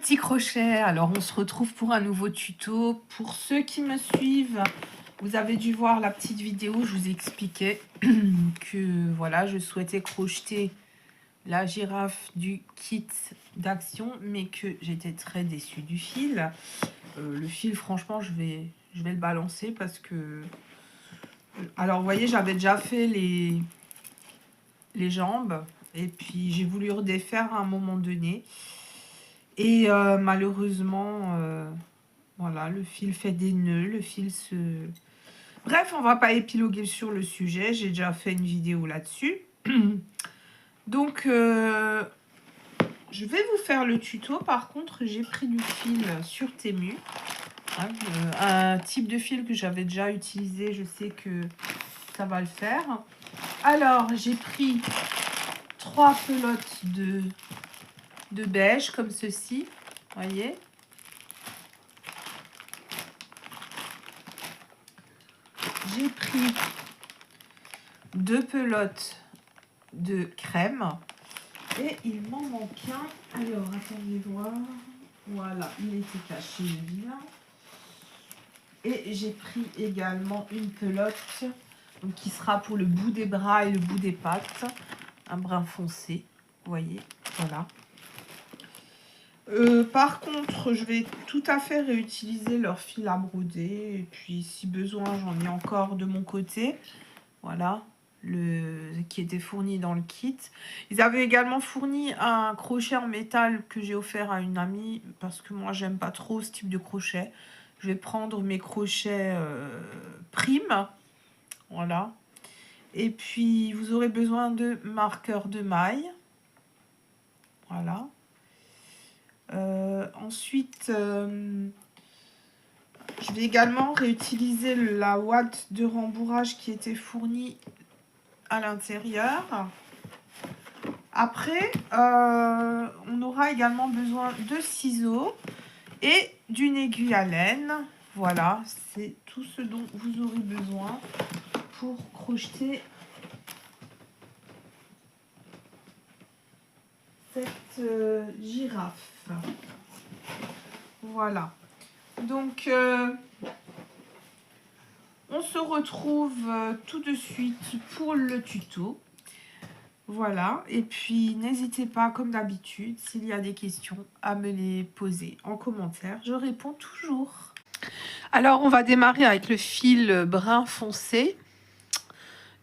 petits crochets, alors on se retrouve pour un nouveau tuto. Pour ceux qui me suivent, vous avez dû voir la petite vidéo, je vous expliquais que voilà, je souhaitais crocheter la girafe du kit d'action, mais que j'étais très déçue du fil. Le fil, franchement, je vais le balancer parce que... Alors, vous voyez, j'avais déjà fait les jambes et puis j'ai voulu redéfaire à un moment donné. Et malheureusement, voilà, le fil fait des nœuds, le fil se... Bref, on va pas épiloguer sur le sujet, j'ai déjà fait une vidéo là-dessus. Donc, je vais vous faire le tuto. Par contre, j'ai pris du fil sur Temu. Hein, un type de fil que j'avais déjà utilisé, je sais que ça va le faire. Alors, j'ai pris 3 pelotes de beige, comme ceci, voyez. J'ai pris 2 pelotes de crème et il m'en manque un. Alors, attendez voir. Voilà, il était caché bien. Et j'ai pris également une pelote donc, qui sera pour le bout des bras et le bout des pattes. Un brun foncé, vous voyez, voilà. Par contre, je vais tout à fait réutiliser leur fil à broder. Et puis, si besoin, j'en ai encore de mon côté. Voilà, qui était fourni dans le kit. Ils avaient également fourni un crochet en métal que j'ai offert à une amie. Parce que moi, j'aime pas trop ce type de crochet. Je vais prendre mes crochets Prime. Voilà. Et puis, vous aurez besoin de marqueurs de maille. Voilà. Ensuite, je vais également réutiliser la ouate de rembourrage qui était fournie à l'intérieur. Après, on aura également besoin de ciseaux et d'une aiguille à laine. Voilà, c'est tout ce dont vous aurez besoin pour crocheter cette girafe. Voilà. Donc, on se retrouve tout de suite pour le tuto. Voilà. Et puis, n'hésitez pas, comme d'habitude, s'il y a des questions, à me les poser en commentaire. Je réponds toujours. Alors, on va démarrer avec le fil brun foncé.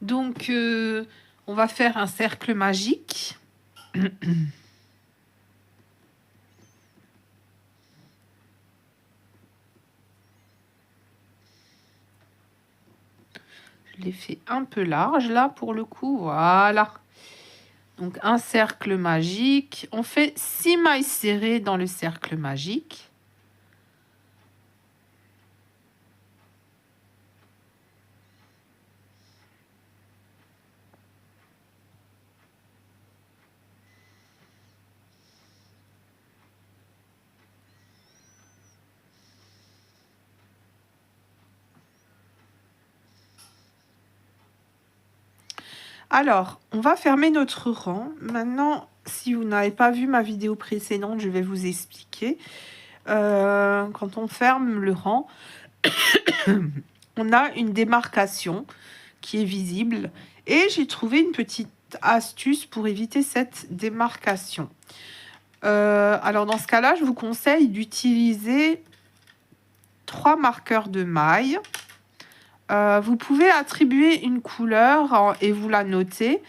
Donc, on va faire un cercle magique. Je l'ai fait un peu large là pour le coup, voilà. Donc un cercle magique. On fait 6 mailles serrées dans le cercle magique. Alors, on va fermer notre rang. Maintenant, si vous n'avez pas vu ma vidéo précédente, je vais vous expliquer. Quand on ferme le rang, on a une démarcation qui est visible. Et j'ai trouvé une petite astuce pour éviter cette démarcation. Alors, dans ce cas-là, je vous conseille d'utiliser 3 marqueurs de maille. Vous pouvez attribuer une couleur et vous la notez.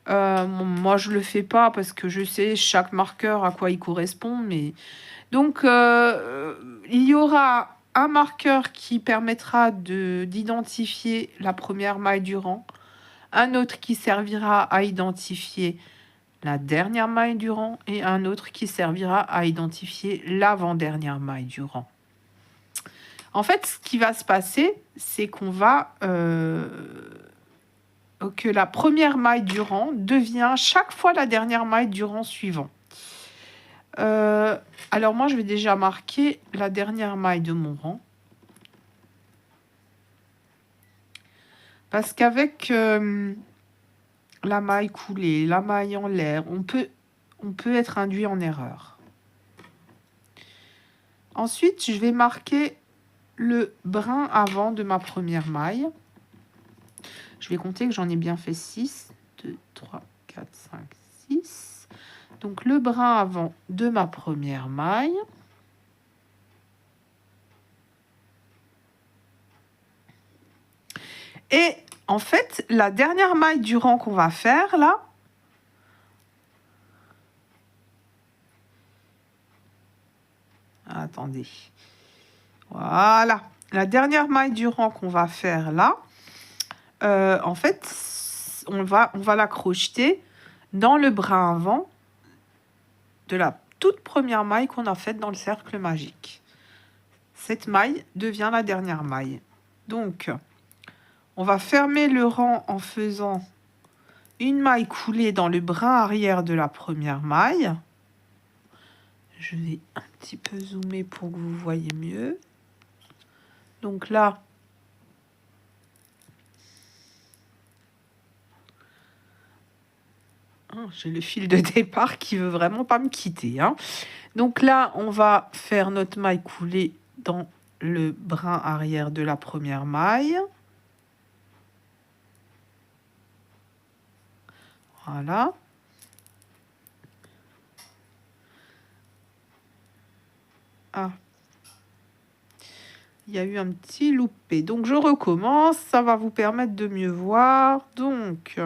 Moi, je ne le fais pas parce que je sais chaque marqueur à quoi il correspond. Mais... Donc, il y aura un marqueur qui permettra d'identifier la première maille du rang. Un autre qui servira à identifier la dernière maille du rang. Et un autre qui servira à identifier l'avant-dernière maille du rang. En fait, ce qui va se passer, c'est qu'on va... que la première maille du rang devient chaque fois la dernière maille du rang suivant. Alors moi, je vais déjà marquer la dernière maille de mon rang. Parce qu'avec la maille coulée, la maille en l'air, on peut être induit en erreur. Ensuite, je vais marquer le brin avant de ma première maille. Je vais compter que j'en ai bien fait 6. 2, 3, 4, 5, 6. Donc, le brin avant de ma première maille. Et en fait, la dernière maille du rang qu'on va faire là, attendez, voilà, la dernière maille du rang qu'on va faire là, en fait, on va la crocheter dans le brin avant de la toute première maille qu'on a faite dans le cercle magique. Cette maille devient la dernière maille. Donc, on va fermer le rang en faisant une maille coulée dans le brin arrière de la première maille. Je vais un petit peu zoomer pour que vous voyez mieux. Donc là, j'ai le fil de départ qui veut vraiment pas me quitter, hein. Donc là, on va faire notre maille coulée dans le brin arrière de la première maille. Voilà. Ah. Il y a eu un petit loupé. Donc, je recommence. Ça va vous permettre de mieux voir. Donc,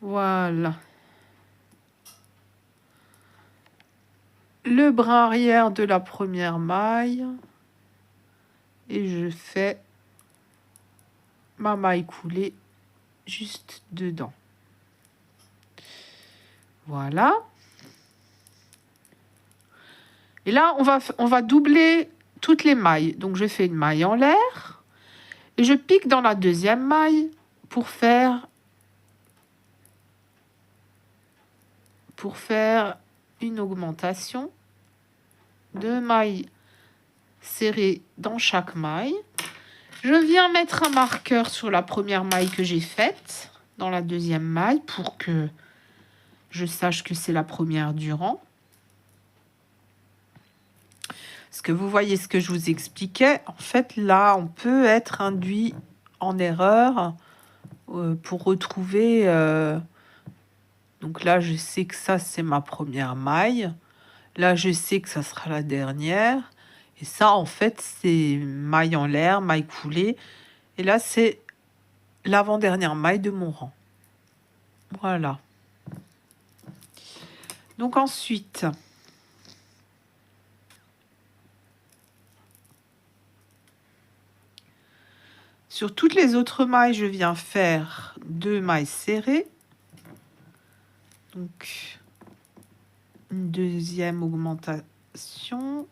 voilà. Le brin arrière de la première maille. Et je fais ma maille coulée juste dedans. Voilà. Et là, on va doubler toutes les mailles. Donc, je fais une maille en l'air. Et je pique dans la deuxième maille pour faire une augmentation de mailles serrées dans chaque maille. Je viens mettre un marqueur sur la première maille que j'ai faite dans la deuxième maille pour que je sache que c'est la première du rang. Parce que vous voyez ce que je vous expliquais. En fait, là, on peut être induit en erreur pour retrouver... donc là, je sais que ça, c'est ma première maille. Là, je sais que ça sera la dernière. Et ça, en fait, c'est maille en l'air, maille coulée. Et là, c'est l'avant-dernière maille de mon rang. Voilà. Donc ensuite, sur toutes les autres mailles, je viens faire 2 mailles serrées. Donc, une deuxième augmentation.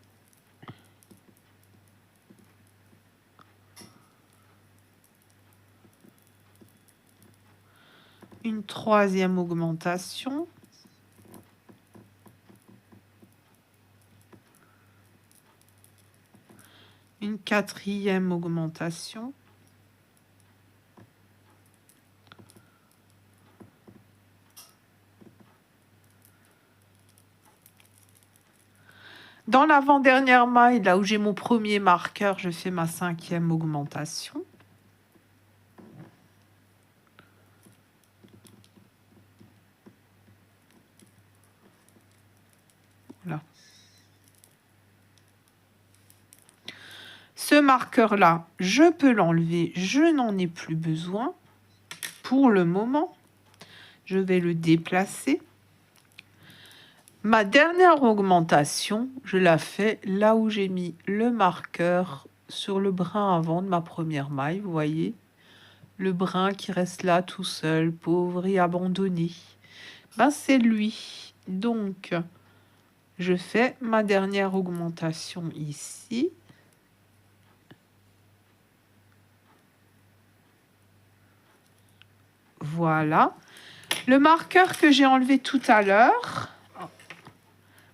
Une troisième augmentation. Une quatrième augmentation. Dans l'avant-dernière maille, là où j'ai mon premier marqueur, je fais ma 5e augmentation. Voilà. Ce marqueur-là, je peux l'enlever, je n'en ai plus besoin. Pour le moment, je vais le déplacer. Ma dernière augmentation, je la fais là où j'ai mis le marqueur sur le brin avant de ma première maille, vous voyez. Le brin qui reste là tout seul, pauvre et abandonné. Ben, c'est lui. Donc, je fais ma dernière augmentation ici. Voilà. Le marqueur que j'ai enlevé tout à l'heure,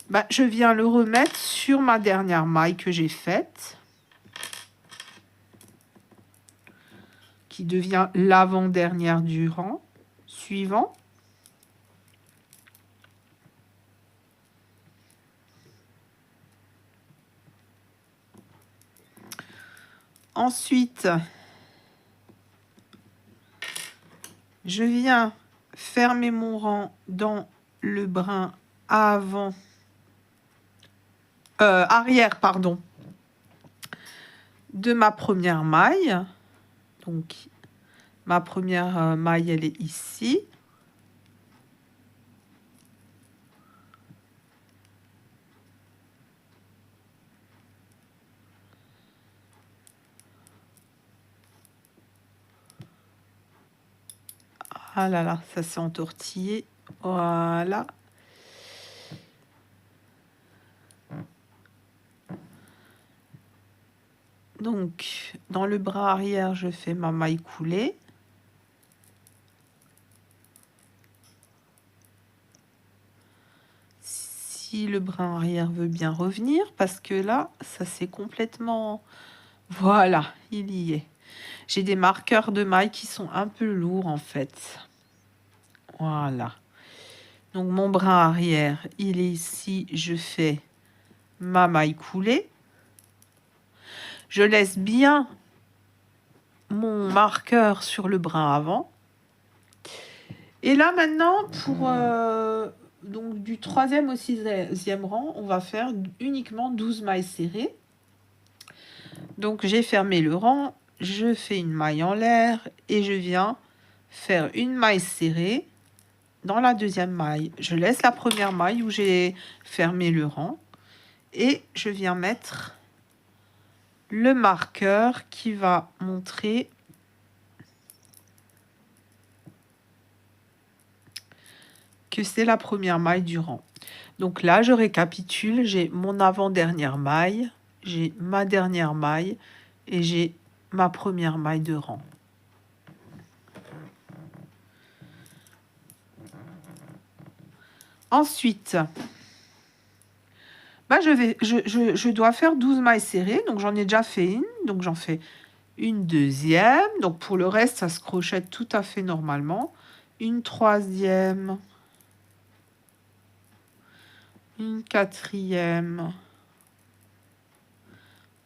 ben, je viens le remettre sur ma dernière maille que j'ai faite, qui devient l'avant-dernière du rang suivant. Ensuite, je viens fermer mon rang dans le brin avant, arrière, pardon, de ma première maille. Donc, ma première maille, elle est ici. Ah là là, ça s'est entortillé. Voilà. Donc, dans le bras arrière, je fais ma maille coulée. Si le brin arrière veut bien revenir, parce que là, ça c'est complètement... Voilà, il y est. J'ai des marqueurs de maille qui sont un peu lourds en fait. Voilà. Donc mon brin arrière, il est ici. Je fais ma maille coulée. Je laisse bien mon marqueur sur le brin avant. Et là maintenant, pour donc du 3e au 6e rang, on va faire uniquement 12 mailles serrées. Donc j'ai fermé le rang, je fais une maille en l'air et je viens faire une maille serrée dans la 2e maille. Je laisse la première maille où j'ai fermé le rang et je viens mettre le marqueur qui va montrer que c'est la première maille du rang. Donc là, je récapitule, j'ai mon avant-dernière maille, j'ai ma dernière maille et j'ai ma première maille de rang. Ensuite, bah je dois faire 12 mailles serrées, donc j'en ai déjà fait une, donc j'en fais une deuxième, donc pour le reste, ça se crochette tout à fait normalement, une troisième, une quatrième,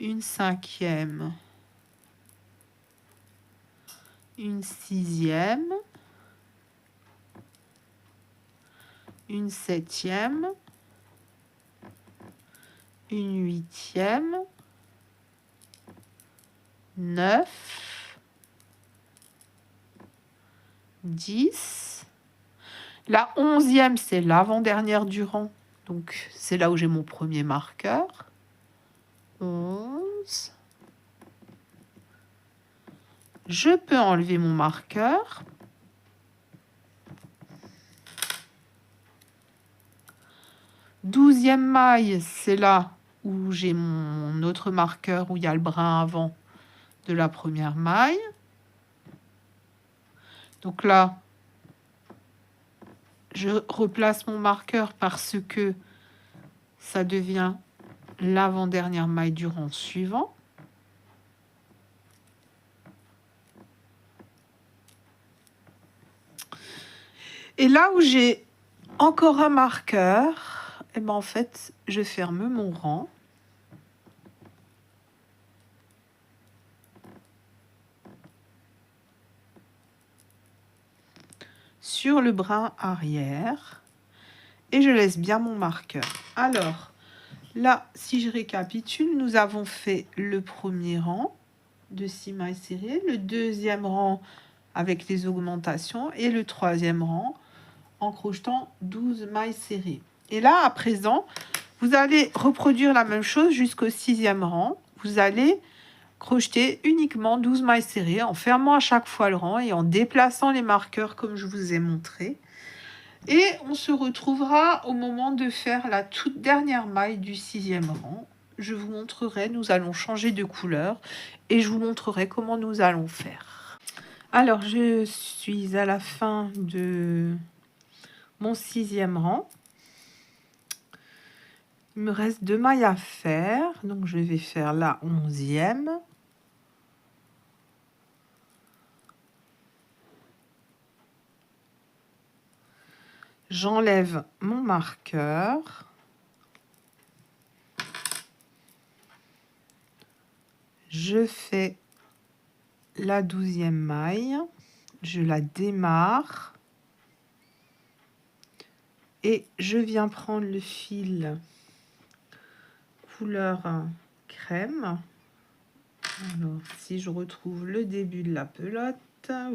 une cinquième, une sixième, une septième, une huitième, 9, 10. La 11e, c'est l'avant-dernière du rang. Donc, c'est là où j'ai mon premier marqueur. 11. Je peux enlever mon marqueur. Douzième maille, c'est là où j'ai mon autre marqueur, où il y a le brin avant de la première maille. Donc là, je replace mon marqueur parce que ça devient l'avant-dernière maille du rang suivant. Et là où j'ai encore un marqueur, et ben en fait, je ferme mon rang. Sur le brin arrière et je laisse bien mon marqueur. Alors là, si je récapitule, nous avons fait le premier rang de 6 mailles serrées, le deuxième rang avec les augmentations et le troisième rang en crochetant 12 mailles serrées. Et là, à présent, vous allez reproduire la même chose jusqu'au 6e rang. Vous allez crocheter uniquement 12 mailles serrées en fermant à chaque fois le rang et en déplaçant les marqueurs comme je vous ai montré. Et on se retrouvera au moment de faire la toute dernière maille du 6e rang. Je vous montrerai, nous allons changer de couleur et je vous montrerai comment nous allons faire. Alors, je suis à la fin de mon 6e rang. Il me reste 2 mailles à faire, donc je vais faire la 11e. J'enlève mon marqueur. je fais la 12e maille, je la démarre et je viens prendre le fil couleur crème. Alors, si je retrouve le début de la pelote,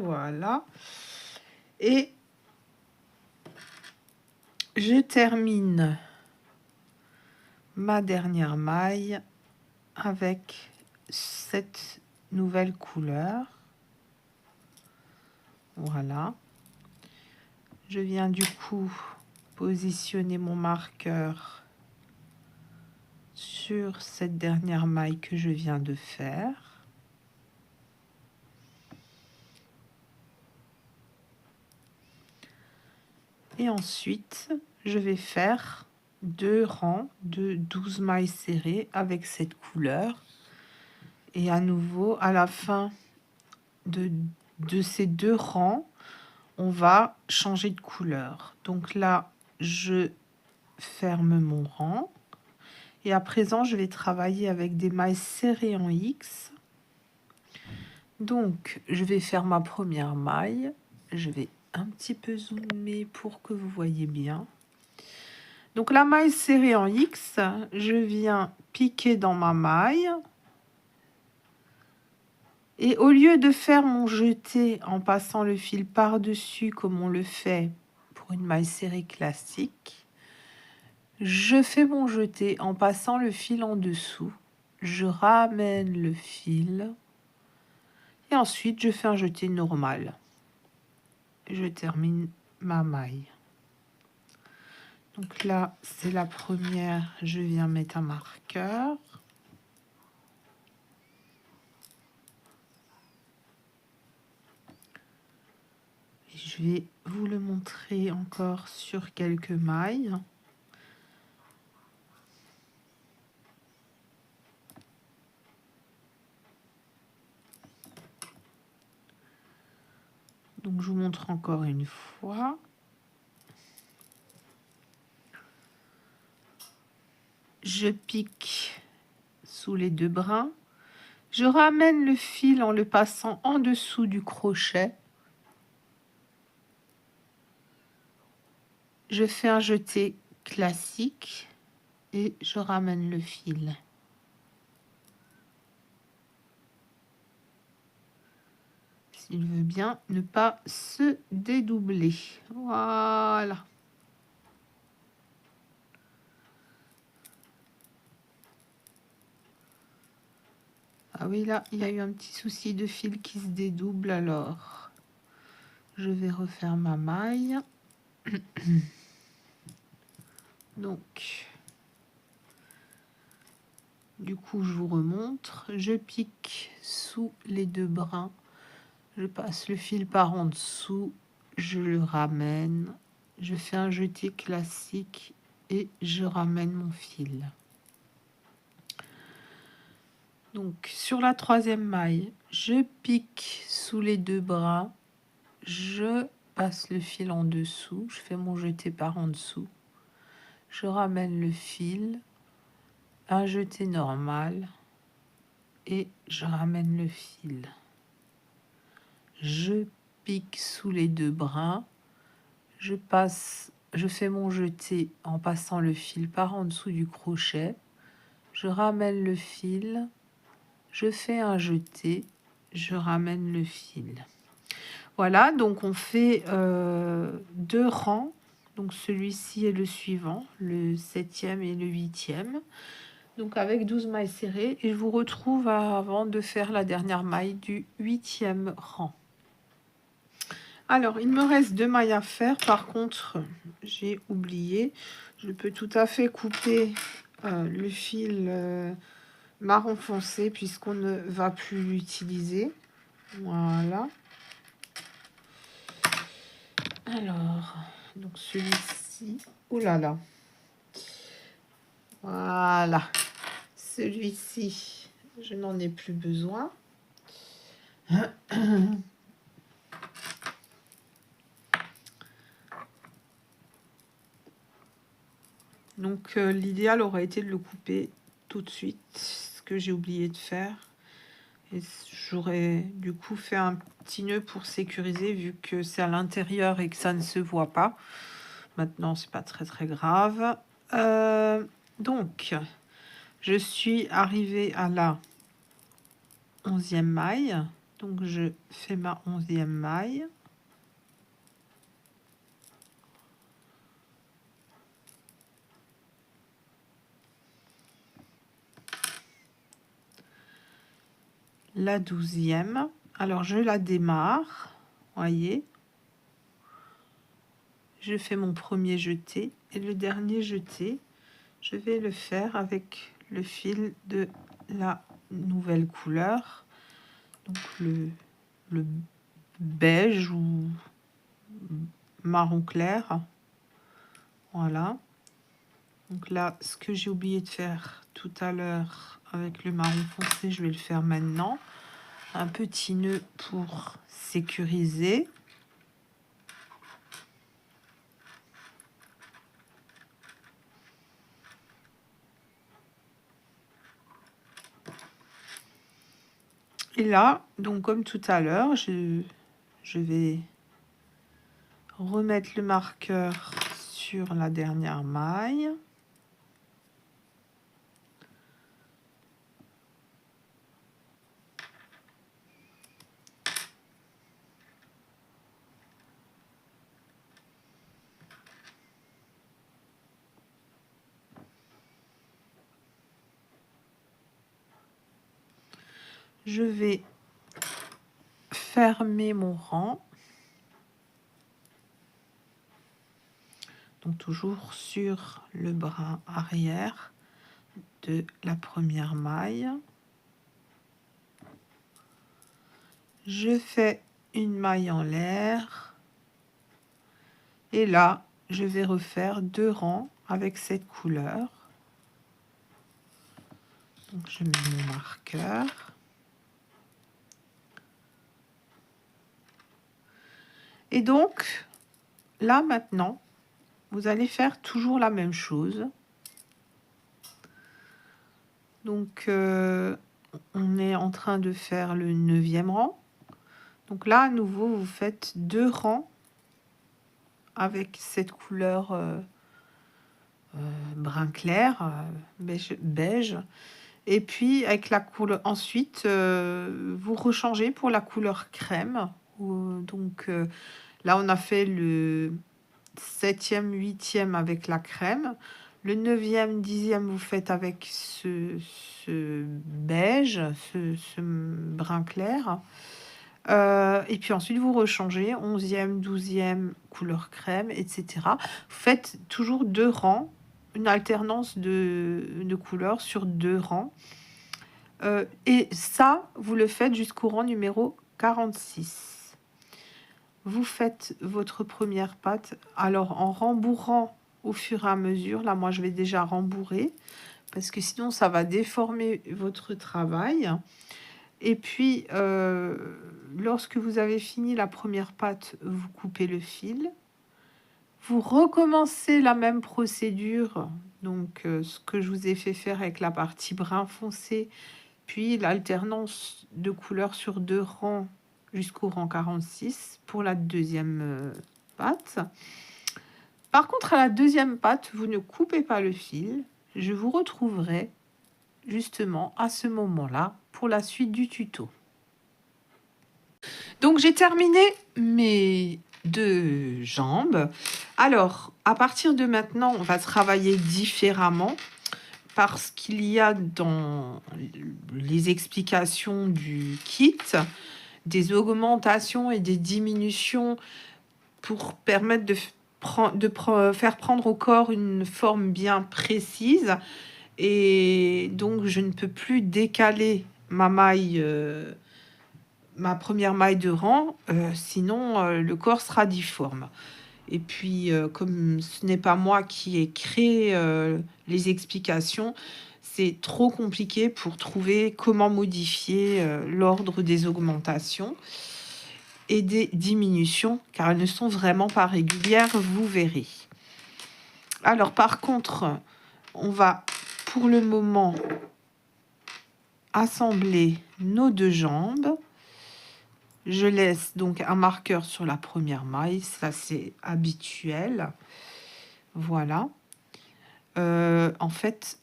voilà. Et je termine ma dernière maille avec cette nouvelle couleur. Voilà. Je viens du coup positionner mon marqueur sur cette dernière maille que je viens de faire. Et ensuite, je vais faire 2 rangs de 12 mailles serrées avec cette couleur. Et à nouveau, à la fin de ces 2 rangs, on va changer de couleur. Donc là, je ferme mon rang. Et à présent, je vais travailler avec des mailles serrées en X. Donc, je vais faire ma première maille. Je vais un petit peu zoomer pour que vous voyez bien. Donc, la maille serrée en X, je viens piquer dans ma maille. Et au lieu de faire mon jeté en passant le fil par-dessus comme on le fait pour une maille serrée classique, je fais mon jeté en passant le fil en dessous. Je ramène le fil et ensuite je fais un jeté normal. Je termine ma maille. Donc là, c'est la première, je viens mettre un marqueur. Et je vais vous le montrer encore sur quelques mailles. Donc, je vous montre encore une fois. Je pique sous les 2 brins. Je ramène le fil en le passant en dessous du crochet. Je fais un jeté classique et je ramène le fil. S'il veut bien ne pas se dédoubler. Voilà. Ah oui, là, il y a eu un petit souci de fil qui se dédouble, alors je vais refaire ma maille. Donc, du coup, je vous remontre. Je pique sous les 2 brins. Je passe le fil par en dessous. Je le ramène. Je fais un jeté classique et je ramène mon fil. Donc, sur la 3e maille, je pique sous les 2 brins. Je passe le fil en dessous. Je fais mon jeté par en dessous. Je ramène le fil. Un jeté normal. Et je ramène le fil. Je pique sous les 2 brins. Je fais mon jeté en passant le fil par en dessous du crochet. Je ramène le fil. Je fais un jeté. Je ramène le fil. Voilà, donc on fait 2 rangs. Donc celui-ci est le suivant, le 7e et le 8e. Donc avec 12 mailles serrées. Et je vous retrouve avant de faire la dernière maille du 8e rang. Alors, il me reste 2 mailles à faire. Par contre, j'ai oublié. Je peux tout à fait couper le fil marron foncé puisqu'on ne va plus l'utiliser. Voilà. Alors, donc celui-ci. Oh là là. Voilà. Celui-ci, je n'en ai plus besoin. Donc, l'idéal aurait été de le couper tout de suite, ce que j'ai oublié de faire. Et j'aurais du coup fait un petit nœud pour sécuriser vu que c'est à l'intérieur et que ça ne se voit pas. Maintenant, c'est pas très grave. Donc, je suis arrivée à la 11e maille. Donc, je fais ma 11e maille. La 12e. Alors, je la démarre. Voyez. Je fais mon premier jeté. Et le dernier jeté, je vais le faire avec le fil de la nouvelle couleur. Donc, le beige ou marron clair. Voilà. Donc là, ce que j'ai oublié de faire tout à l'heure avec le marron foncé, je vais le faire maintenant. Un petit nœud pour sécuriser. Et là, donc comme tout à l'heure, je vais remettre le marqueur sur la dernière maille. Je vais fermer mon rang. Donc toujours sur le bras arrière de la première maille. Je fais une maille en l'air. Et là, je vais refaire 2 rangs avec cette couleur. Donc je mets mon marqueur. Et donc, là maintenant, vous allez faire toujours la même chose. Donc, on est en train de faire le 9e rang. Donc là, à nouveau, vous faites 2 rangs avec cette couleur brun clair, beige. Et puis, avec la couleur, ensuite, vous rechangez pour la couleur crème. Donc, là, on a fait le 7e, 8e avec la crème. Le 9e, 10e, vous faites avec ce beige, ce brun clair. Et puis ensuite, vous rechangez 11e, 12e, couleur crème, etc. Vous faites toujours 2 rangs, une alternance de couleurs sur 2 rangs. Et ça, vous le faites jusqu'au rang numéro 46. Vous faites votre première patte. Alors, en rembourrant au fur et à mesure, là, moi, je vais déjà rembourrer parce que sinon, ça va déformer votre travail. Et puis, lorsque vous avez fini la première patte, vous coupez le fil. Vous recommencez la même procédure, donc ce que je vous ai fait faire avec la partie brun foncé, puis l'alternance de couleurs sur 2 rangs jusqu'au rang 46 pour la deuxième patte. Par contre, à la deuxième patte, vous ne coupez pas le fil. Je vous retrouverai justement à ce moment-là pour la suite du tuto. Donc, j'ai terminé mes 2 jambes. Alors, à partir de maintenant, on va travailler différemment parce qu'il y a dans les explications du kit des augmentations et des diminutions pour permettre de faire prendre au corps une forme bien précise. Et donc, je ne peux plus décaler ma maille, ma première maille de rang, sinon le corps sera difforme. Et puis, comme ce n'est pas moi qui ai créé les explications, c'est trop compliqué pour trouver comment modifier l'ordre des augmentations et des diminutions, car elles ne sont vraiment pas régulières, vous verrez. Alors, par contre, on va pour le moment assembler nos 2 jambes. Je laisse donc un marqueur sur la première maille, ça c'est habituel. Voilà. En fait,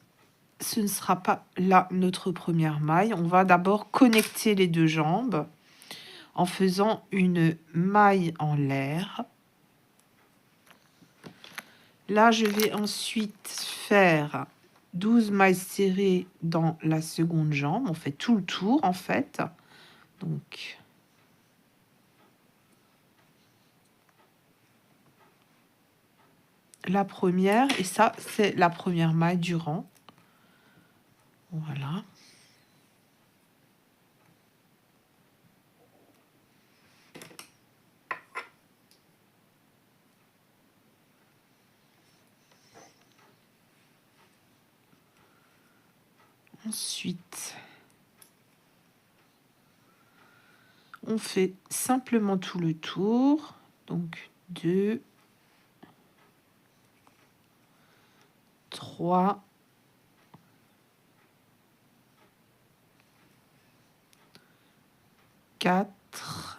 ce ne sera pas là notre première maille. On va d'abord connecter les 2 jambes en faisant une maille en l'air. Là, je vais ensuite faire 12 mailles serrées dans la seconde jambe. On fait tout le tour en fait. Donc, la première, et ça, c'est la première maille du rang. Voilà. Ensuite, on fait simplement tout le tour. Donc, 2, 3, 4,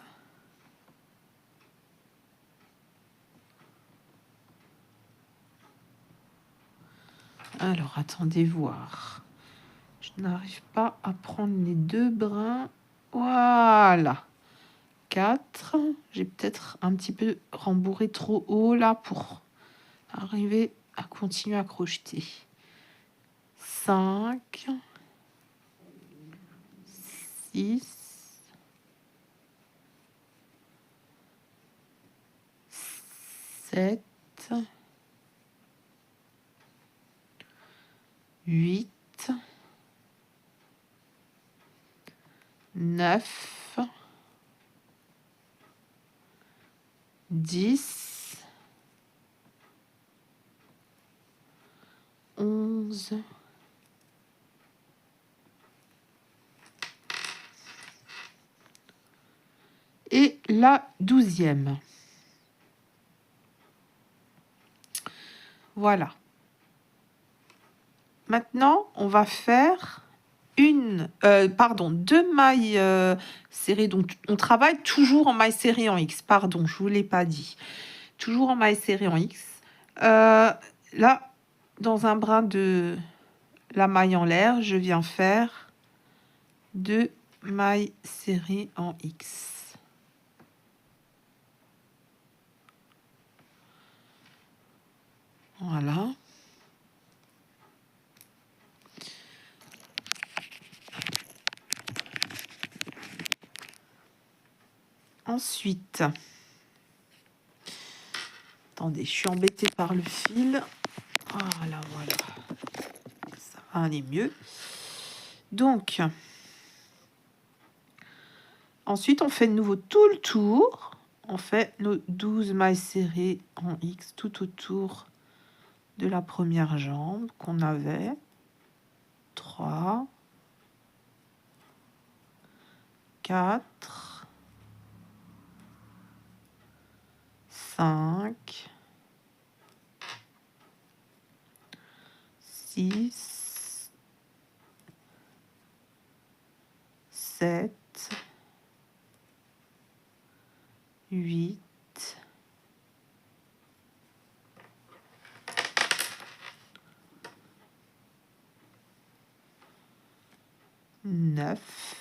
alors, attendez voir. Je n'arrive pas à prendre les 2 brins. Voilà. 4. J'ai peut-être un petit peu rembourré trop haut là pour arriver à continuer à crocheter. 5, 6, 7, 8, 9, 10, 11, et la 12e. Voilà. Maintenant, on va faire deux mailles serrées. Donc, on travaille toujours en mailles serrées en X. Pardon, je vous l'ai pas dit. Toujours en mailles serrées en X. Là, dans un brin de la maille en l'air, je viens faire 2 mailles serrées en X. Voilà. Ensuite, attendez, je suis embêtée par le fil. Voilà, voilà. Ça va aller mieux. Donc, ensuite, on fait de nouveau tout le tour. On fait nos 12 mailles serrées en X tout autour de la première jambe qu'on avait. 3, 4, 5, 6, 7, 8, 9,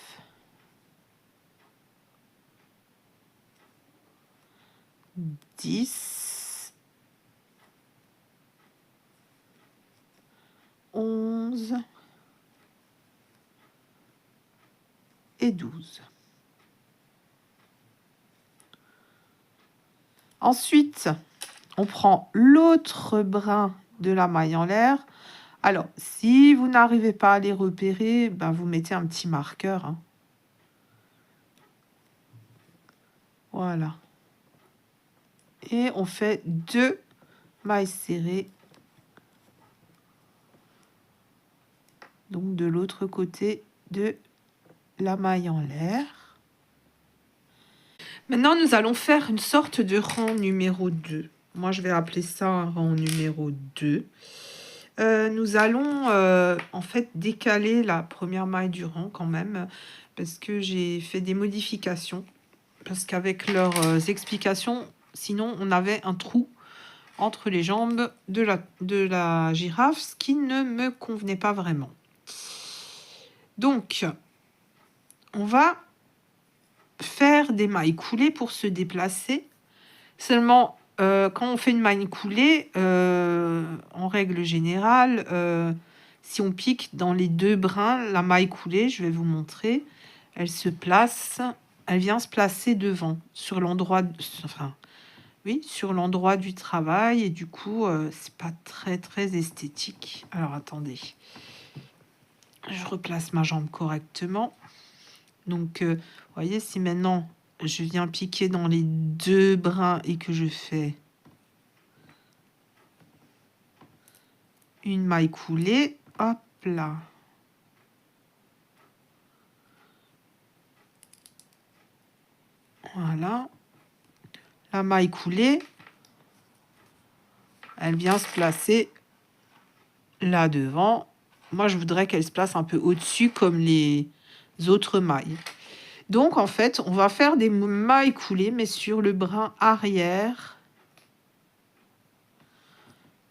10, 11 et 12. Ensuite, on prend l'autre brin de la maille en l'air. Alors, si vous n'arrivez pas à les repérer, ben vous mettez un petit marqueur. Hein. Voilà. Et on fait 2 mailles serrées. Donc, de l'autre côté de la maille en l'air. Maintenant, nous allons faire une sorte de rang numéro 2. Moi, je vais appeler ça un rang numéro 2. Nous allons en fait décaler la première maille du rang quand même, parce que j'ai fait des modifications, parce qu'avec leurs explications, sinon on avait un trou entre les jambes de la girafe, ce qui ne me convenait pas vraiment. Donc, on va faire des mailles coulées pour se déplacer. Seulement, quand on fait une maille coulée, en règle générale, si on pique dans les deux brins, la maille coulée, je vais vous montrer, elle se place, elle vient se placer devant, sur l'endroit, enfin, oui, sur l'endroit du travail, et du coup, c'est pas très très esthétique. Alors attendez, je replace ma jambe correctement. Donc, vous voyez, si maintenant je viens piquer dans les deux brins et que je fais une maille coulée, hop là. Voilà. La maille coulée, elle vient se placer là devant. Moi, je voudrais qu'elle se place un peu au-dessus comme les autres mailles. Donc, en fait, on va faire des mailles coulées, mais sur le brin arrière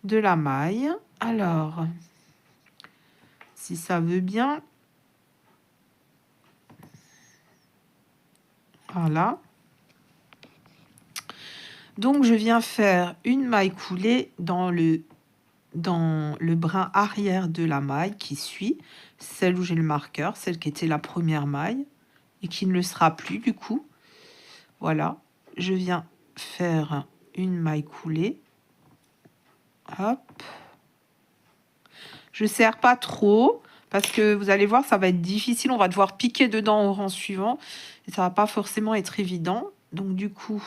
de la maille. Alors, si ça veut bien. Voilà. Donc, je viens faire une maille coulée dans le brin arrière de la maille qui suit, celle où j'ai le marqueur, celle qui était la première maille et qui ne le sera plus du coup. Voilà, je viens faire une maille coulée. Hop. Je serre pas trop parce que vous allez voir, ça va être difficile. On va devoir piquer dedans au rang suivant et ça va pas forcément être évident. Donc du coup,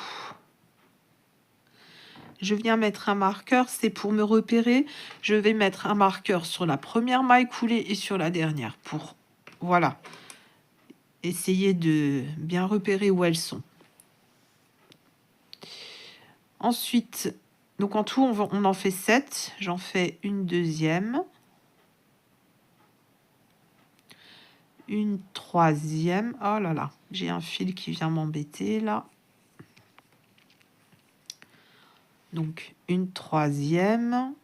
je viens mettre un marqueur, c'est pour me repérer. Je vais mettre un marqueur sur la première maille coulée et sur la dernière pour, voilà, essayer de bien repérer où elles sont. Ensuite, donc en tout, on en fait 7. J'en fais une deuxième. Une troisième. Oh là là, j'ai un fil qui vient m'embêter là. Donc, une troisième.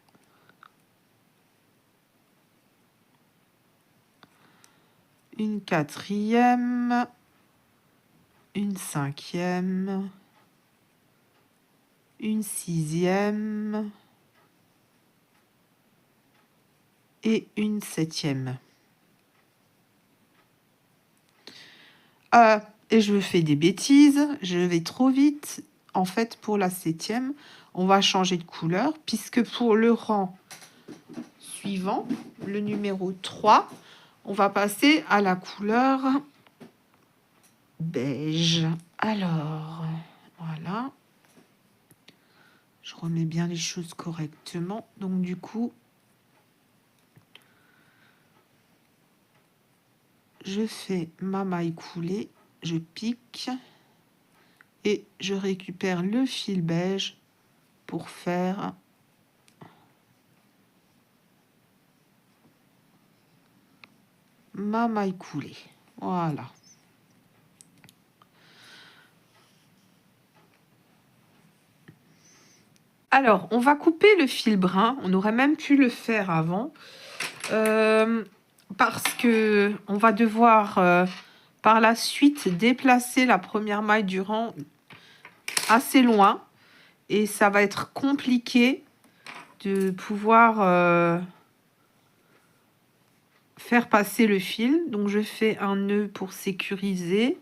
Une quatrième. Une cinquième. Une sixième. Et une septième. Et je fais des bêtises. Je vais trop vite. En fait, pour la septième, on va changer de couleur, puisque pour le rang suivant, le numéro 3, on va passer à la couleur beige. Alors, voilà. Je remets bien les choses correctement. Donc, du coup, je fais ma maille coulée, je pique et je récupère le fil beige pour faire ma maille coulée. Voilà. Alors, on va couper le fil brun. On aurait même pu le faire avant. Parce que on va devoir par la suite déplacer la première maille du rang assez loin. Et ça va être compliqué de pouvoir faire passer le fil. Donc, je fais un nœud pour sécuriser.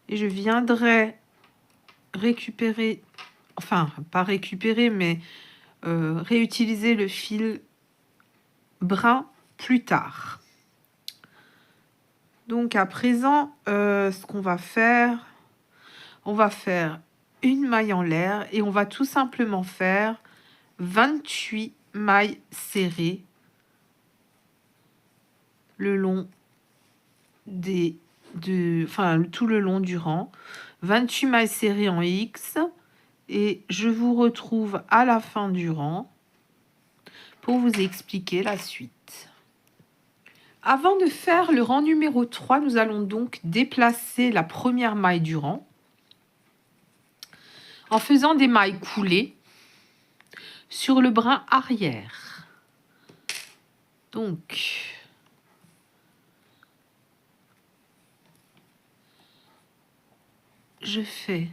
Et je viendrai récupérer, enfin, pas récupérer, mais réutiliser le fil brun plus tard. Donc, à présent, ce qu'on va faire, on va faire une maille en l'air et on va tout simplement faire 28 mailles serrées le long des enfin tout le long du rang, 28 mailles serrées en X, et je vous retrouve à la fin du rang pour vous expliquer la suite. Avant de faire le rang numéro 3, nous allons donc déplacer la première maille du rang en faisant des mailles coulées sur le brin arrière. Donc, je fais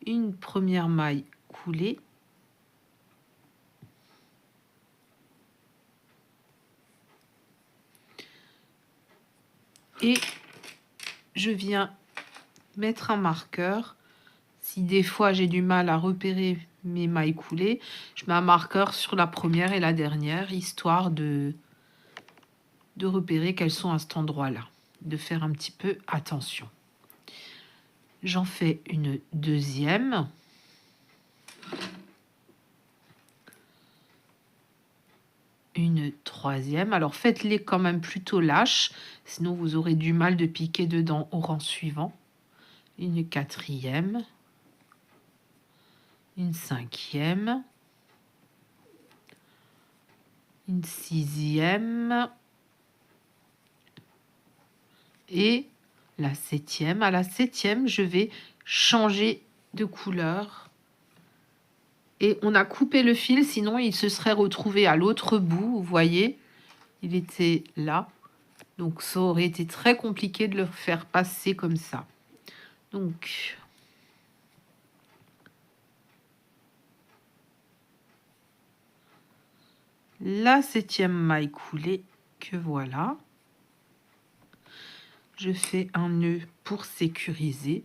une première maille coulée. Et je viens mettre un marqueur. Si des fois j'ai du mal à repérer mes mailles coulées, je mets un marqueur sur la première et la dernière, histoire de repérer qu'elles sont à cet endroit-là, de faire un petit peu attention. J'en fais une deuxième. Une troisième. Alors faites-les quand même plutôt lâches, sinon vous aurez du mal de piquer dedans au rang suivant. Une quatrième. Une cinquième. Une sixième. Et la septième. À la septième, je vais changer de couleur. Et on a coupé le fil, sinon il se serait retrouvé à l'autre bout, vous voyez. Il était là. Donc ça aurait été très compliqué de le faire passer comme ça. Donc, la septième maille coulée que voilà. Je fais un nœud pour sécuriser.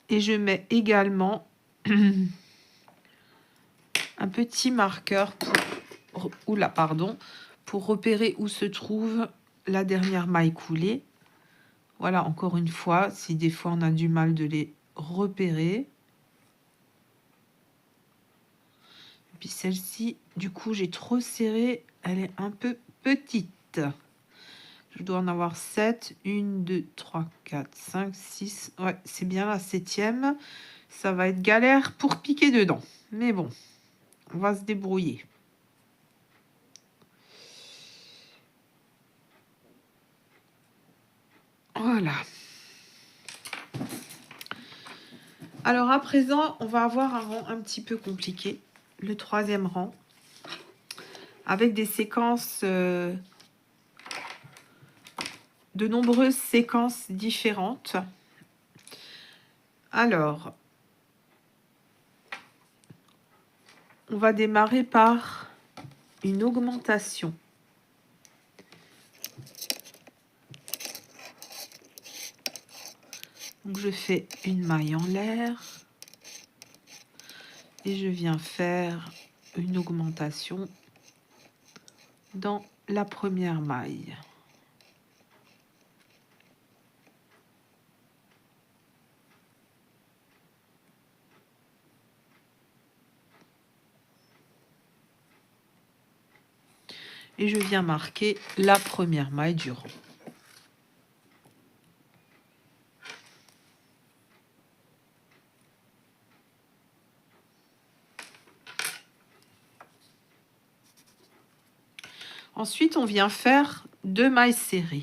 Et je mets également un petit marqueur pour repérer où se trouve la dernière maille coulée. Voilà, encore une fois, si des fois on a du mal de les repérer. Et puis celle-ci, du coup, j'ai trop serré, elle est un peu petite. Je dois en avoir 7. 1, 2, 3, 4, 5, 6. Ouais, c'est bien la septième. Ça va être galère pour piquer dedans. Mais bon, on va se débrouiller. Voilà. Alors à présent, on va avoir un rang un petit peu compliqué. Le troisième rang. Avec des séquences... de nombreuses séquences différentes. Alors, on va démarrer par une augmentation. Donc, je fais une maille en l'air et je viens faire une augmentation dans la première maille. Et je viens marquer la première maille du rang. Ensuite, on vient faire 2 mailles serrées.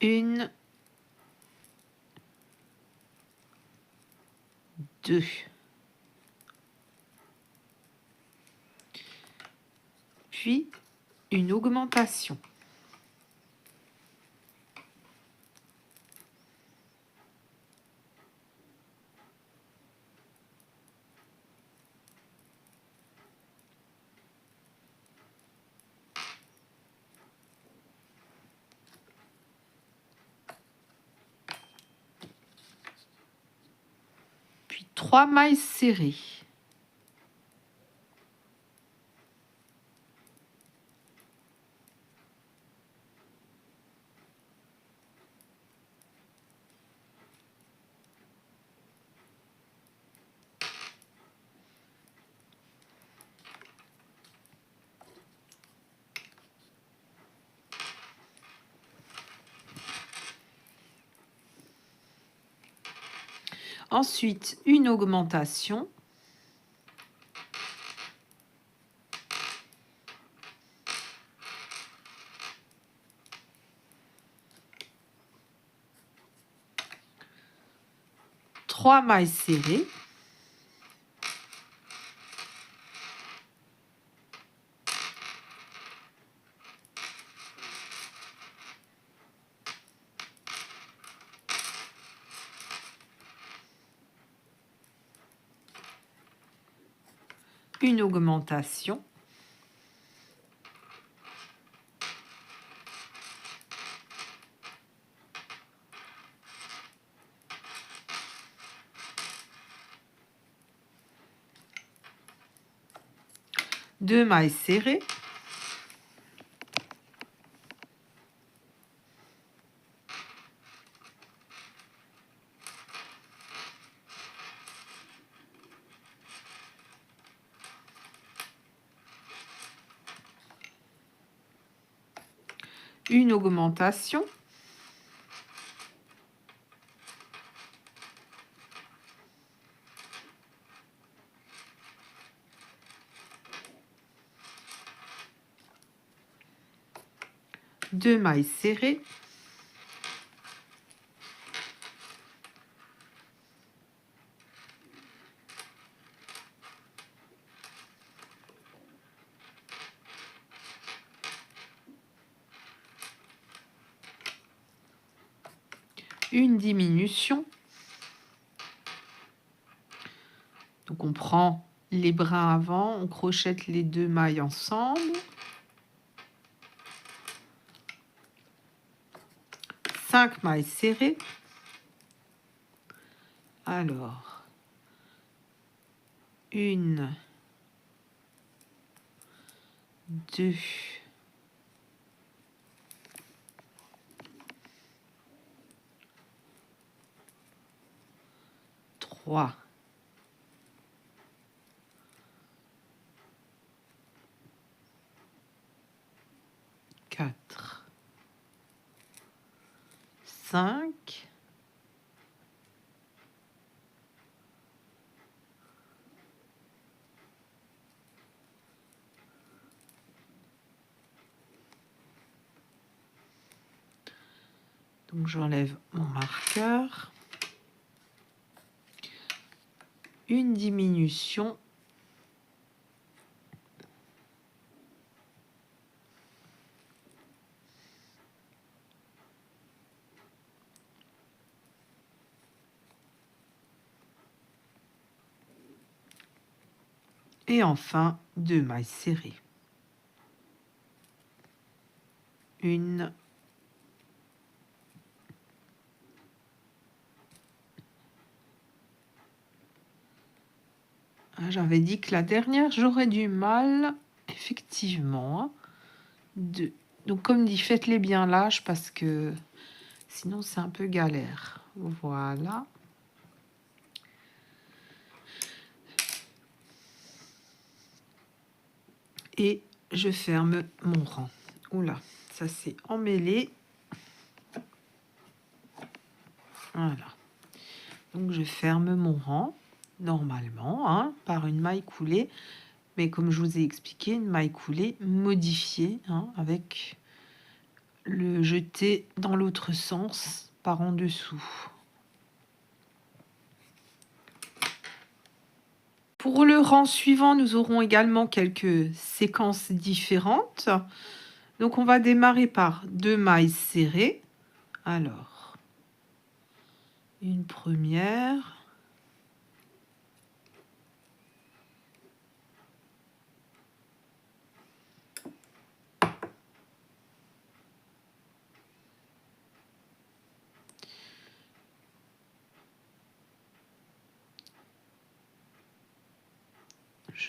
Une, 2. Puis, une augmentation. 3 mailles serrées. Ensuite, une augmentation. Trois mailles serrées. Une augmentation. Deux mailles serrées. Une augmentation. Deux mailles serrées. Une diminution. Donc on prend les brins avant, on crochette les deux mailles ensemble. 5 mailles serrées. Alors, une, deux, trois, quatre, 5, donc j'enlève mon marqueur, une diminution, et enfin deux mailles serrées. Une, j'avais dit que la dernière, j'aurais du mal, effectivement. Deux. Donc, comme dit, faites-les bien lâches parce que sinon, c'est un peu galère. Voilà. Et je ferme mon rang. Oula, ça c'est emmêlé. Voilà. Donc, je ferme mon rang, normalement, hein, par une maille coulée. Mais comme je vous ai expliqué, une maille coulée modifiée, hein, avec le jeté dans l'autre sens par en dessous. Pour le rang suivant, nous aurons également quelques séquences différentes. Donc, on va démarrer par deux mailles serrées. Alors, une première.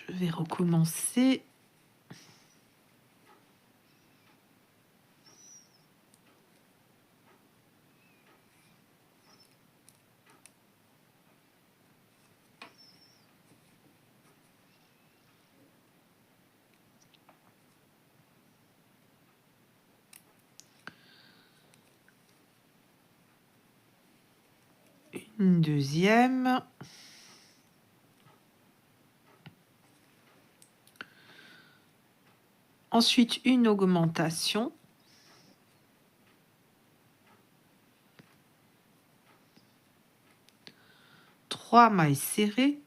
Je vais recommencer. Une deuxième. Ensuite, une augmentation. Trois mailles serrées.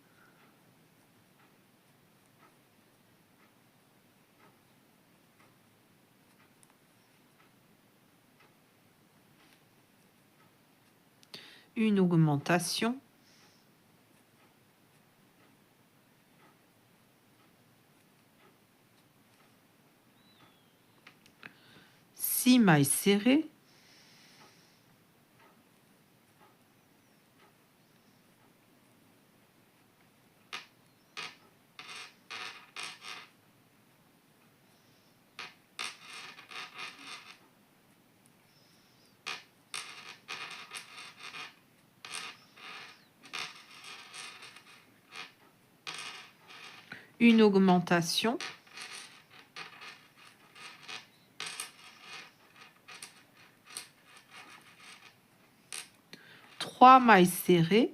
Une augmentation. Six mailles serrées. Une augmentation. Trois mailles serrées.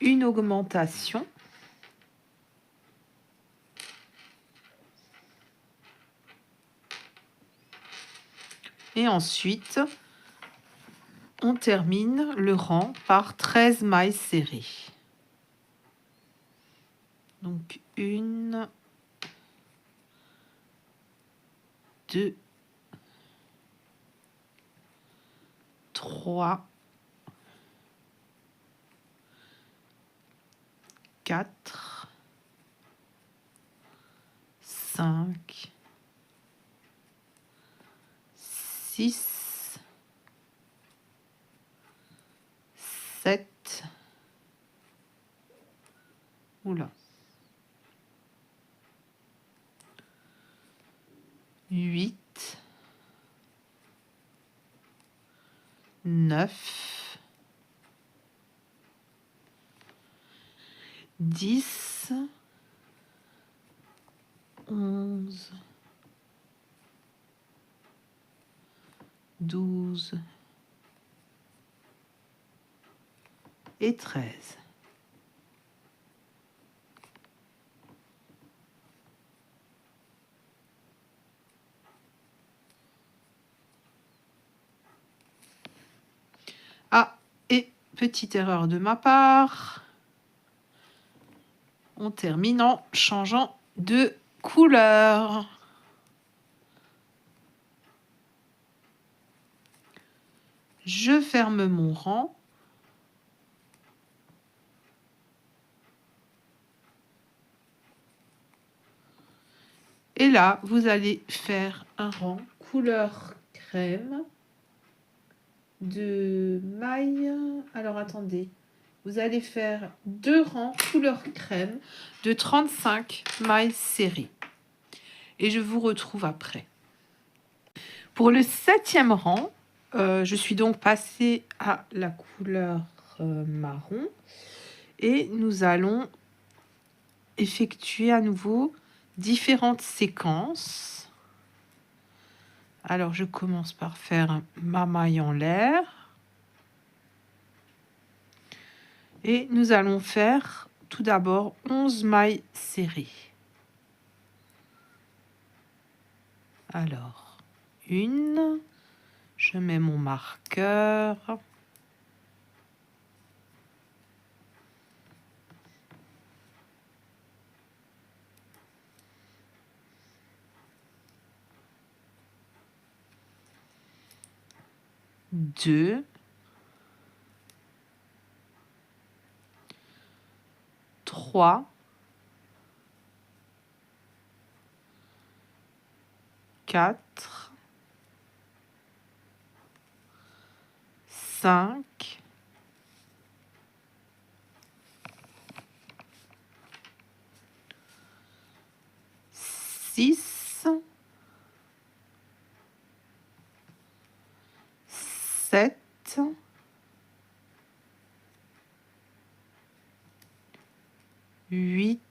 Une augmentation. Et ensuite, on termine le rang par 13 mailles serrées. Donc, 1, 2, 3, 4, 5, 6, 7, oula, 8, 9, 10, 11, 12 et 13. Ah, et petite erreur de ma part. On termine en changeant de couleur. Je ferme mon rang. Et là, vous allez faire un rang couleur crème de mailles. Alors, attendez. Vous allez faire 2 rangs couleur crème de 35 mailles serrées. Et je vous retrouve après. Pour le 7e rang, je suis donc passée à la couleur marron. Et nous allons effectuer à nouveau différentes séquences. Alors, je commence par faire ma maille en l'air. Et nous allons faire tout d'abord 11 mailles serrées. Alors, une, je mets mon marqueur. Deux, 3, 4, 5, 6, 7, 8,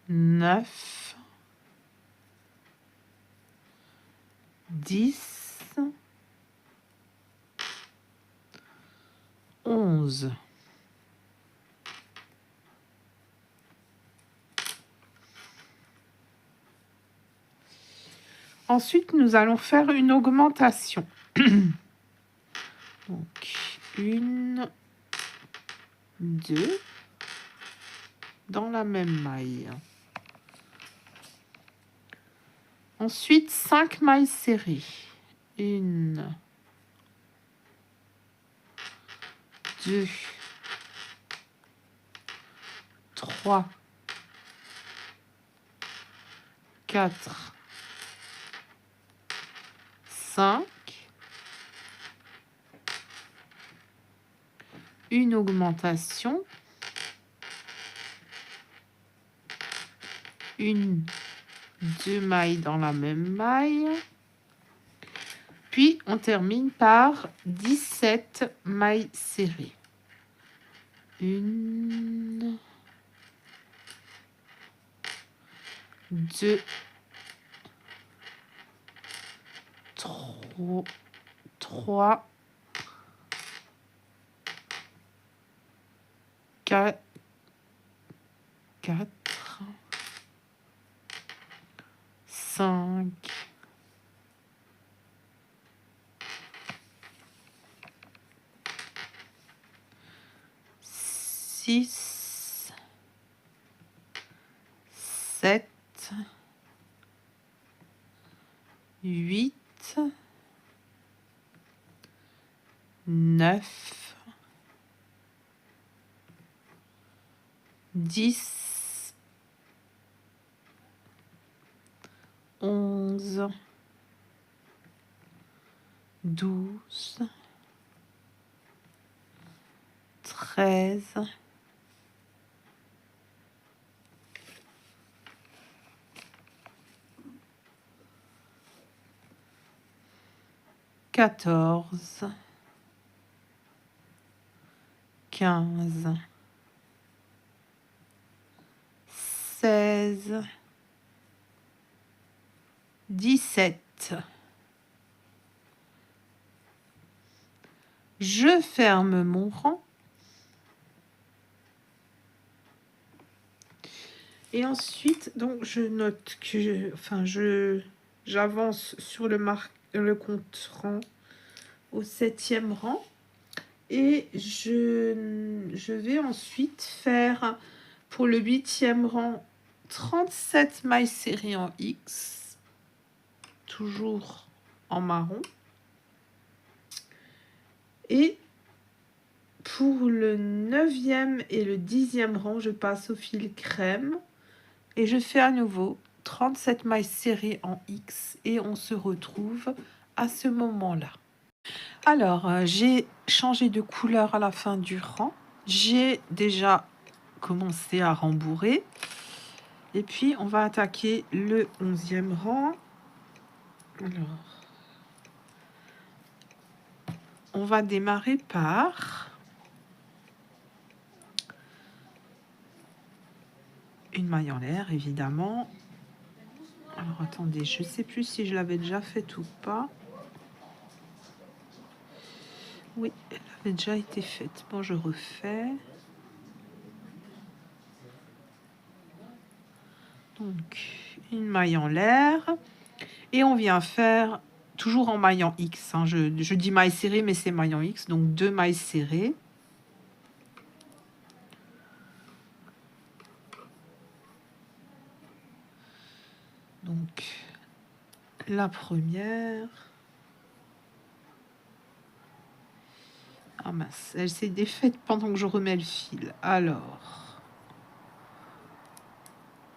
9, 10, 11. Ensuite, nous allons faire une augmentation. Donc, 1, 2, dans la même maille. Ensuite, 5 mailles serrées. 1, 2, 3, 4, 5. Une augmentation. 1, 2 mailles dans la même maille. Puis, on termine par 17 mailles serrées. 1, 2, 3, 4, 5, 6, 7, 8, 9, 10, 11, 12, 13, 14, 15, 16, 17. Je ferme mon rang. Et ensuite, donc, je note que j'avance sur le compte rang au 7e rang. Et je vais ensuite faire pour le 8e rang 37 mailles serrées en X, toujours en marron. Et pour le 9e et le 10e rang, je passe au fil crème et je fais à nouveau 37 mailles serrées en X et on se retrouve à ce moment-là. Alors, j'ai changé de couleur à la fin du rang. J'ai déjà commencé à rembourrer. Et puis, on va attaquer le 11e rang. Alors, on va démarrer par une maille en l'air, évidemment. Alors, attendez, je ne sais plus si je l'avais déjà faite ou pas. Oui, elle avait déjà été faite. Bon, je refais. Donc, une maille en l'air. Et on vient faire, toujours en maille en X. Hein, je dis maille serrée, mais c'est maille en X. Donc, 2 mailles serrées. Donc, la première. Ah mince, elle s'est défaite pendant que je remets le fil. Alors,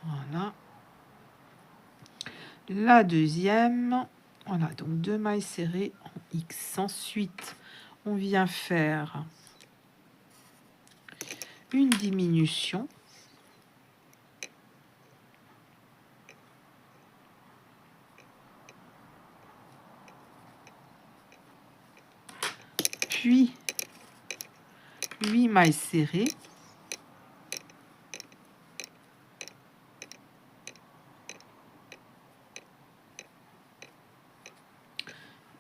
voilà. la deuxième. Voilà, donc 2 mailles serrées en X. Ensuite, on vient faire une diminution. Puis 8 mailles serrées.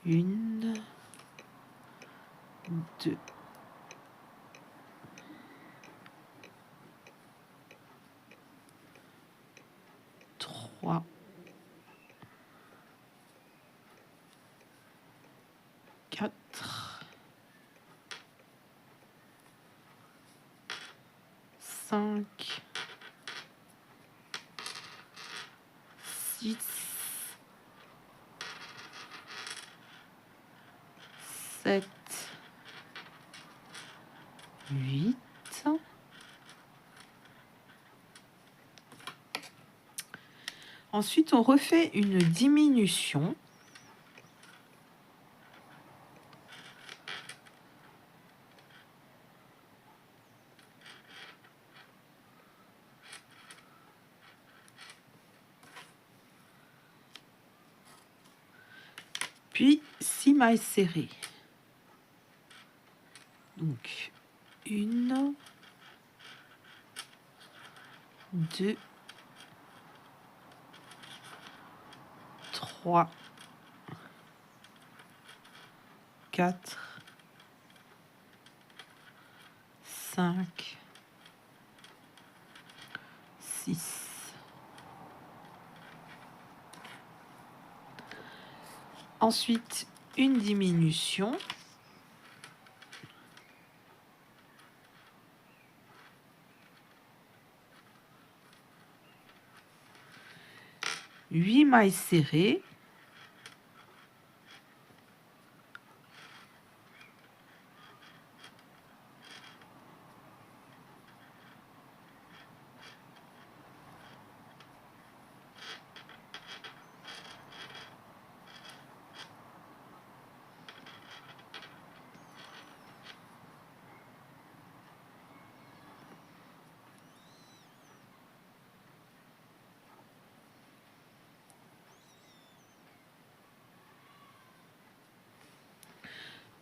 Une, deux, trois, quatre, 5, 6, 7, 8. Ensuite, on refait une diminution. Puis 6 mailles serrées. Donc, 1, 2, 3, 4, 5, 6. Ensuite, une diminution. Huit mailles serrées.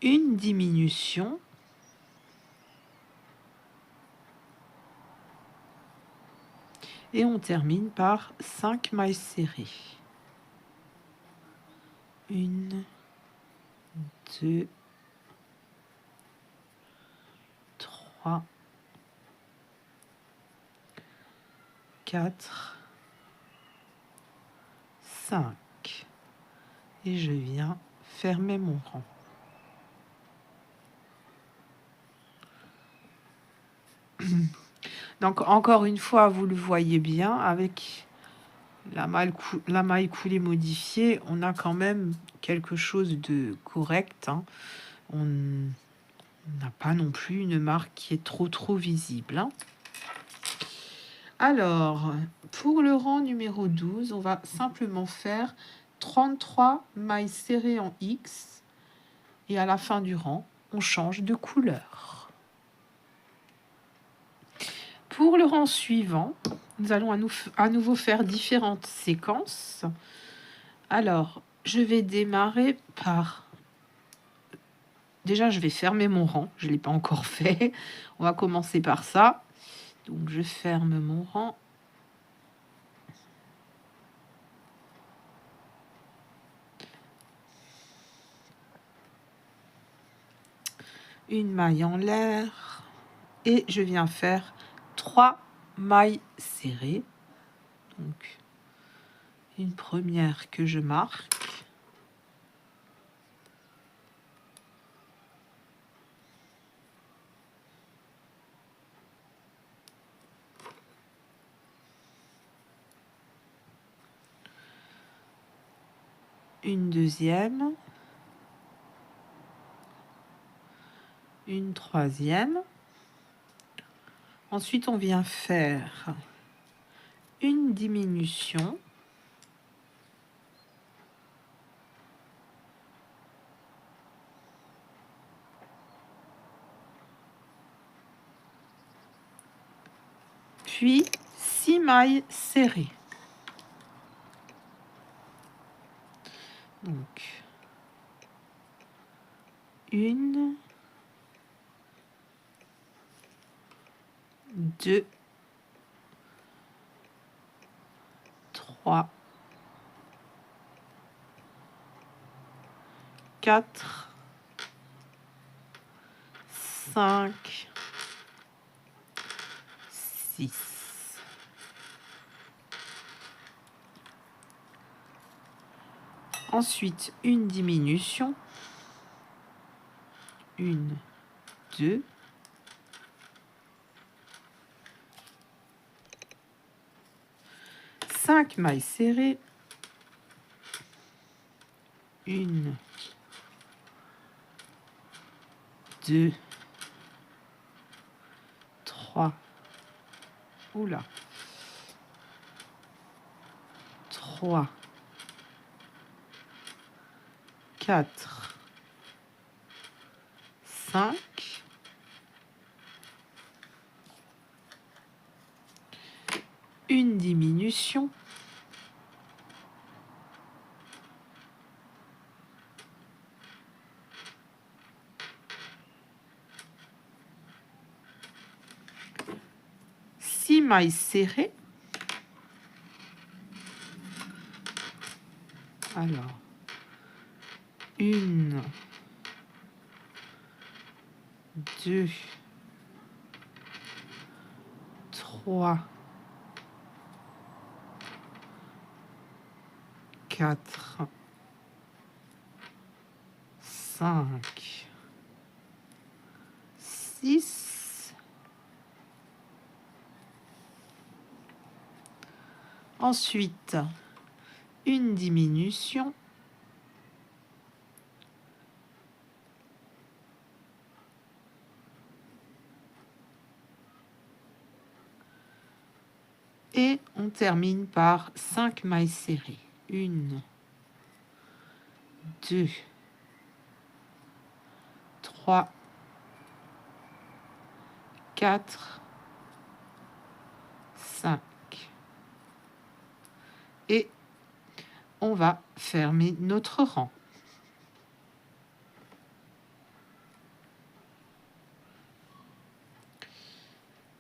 Une diminution. Et on termine par 5 mailles serrées. 1, 2, 3, 4, 5. Et je viens fermer mon rang. Donc, encore une fois, vous le voyez bien, avec la maille coulée modifiée, on a quand même quelque chose de correct. Hein. On n'a pas non plus une marque qui est trop visible. Hein. Alors, pour le rang numéro 12, on va simplement faire 33 mailles serrées en X. Et à la fin du rang, on change de couleur. Pour le rang suivant, nous allons à nouveau faire différentes séquences. Alors, je vais démarrer par... Déjà, je vais fermer mon rang. Je ne l'ai pas encore fait. On va commencer par ça. Donc, je ferme mon rang. Une maille en l'air. Et je viens faire 3 mailles serrées. Donc, une première que je marque. Une deuxième. Une troisième. Ensuite, on vient faire une diminution. puis 6 mailles serrées. Donc, 1, 2, 3, 4, 5, 6. Ensuite, une diminution. 1, 2, 5 mailles serrées. 1, 2, 3. Oula. 3, 4, 5. Une diminution. 6 mailles serrées. Alors, 1, 2, 3, 4, 5, 6. Ensuite, une diminution. Et on termine par 5 mailles serrées. 1, 2, 3, 4, 5. Et on va fermer notre rang.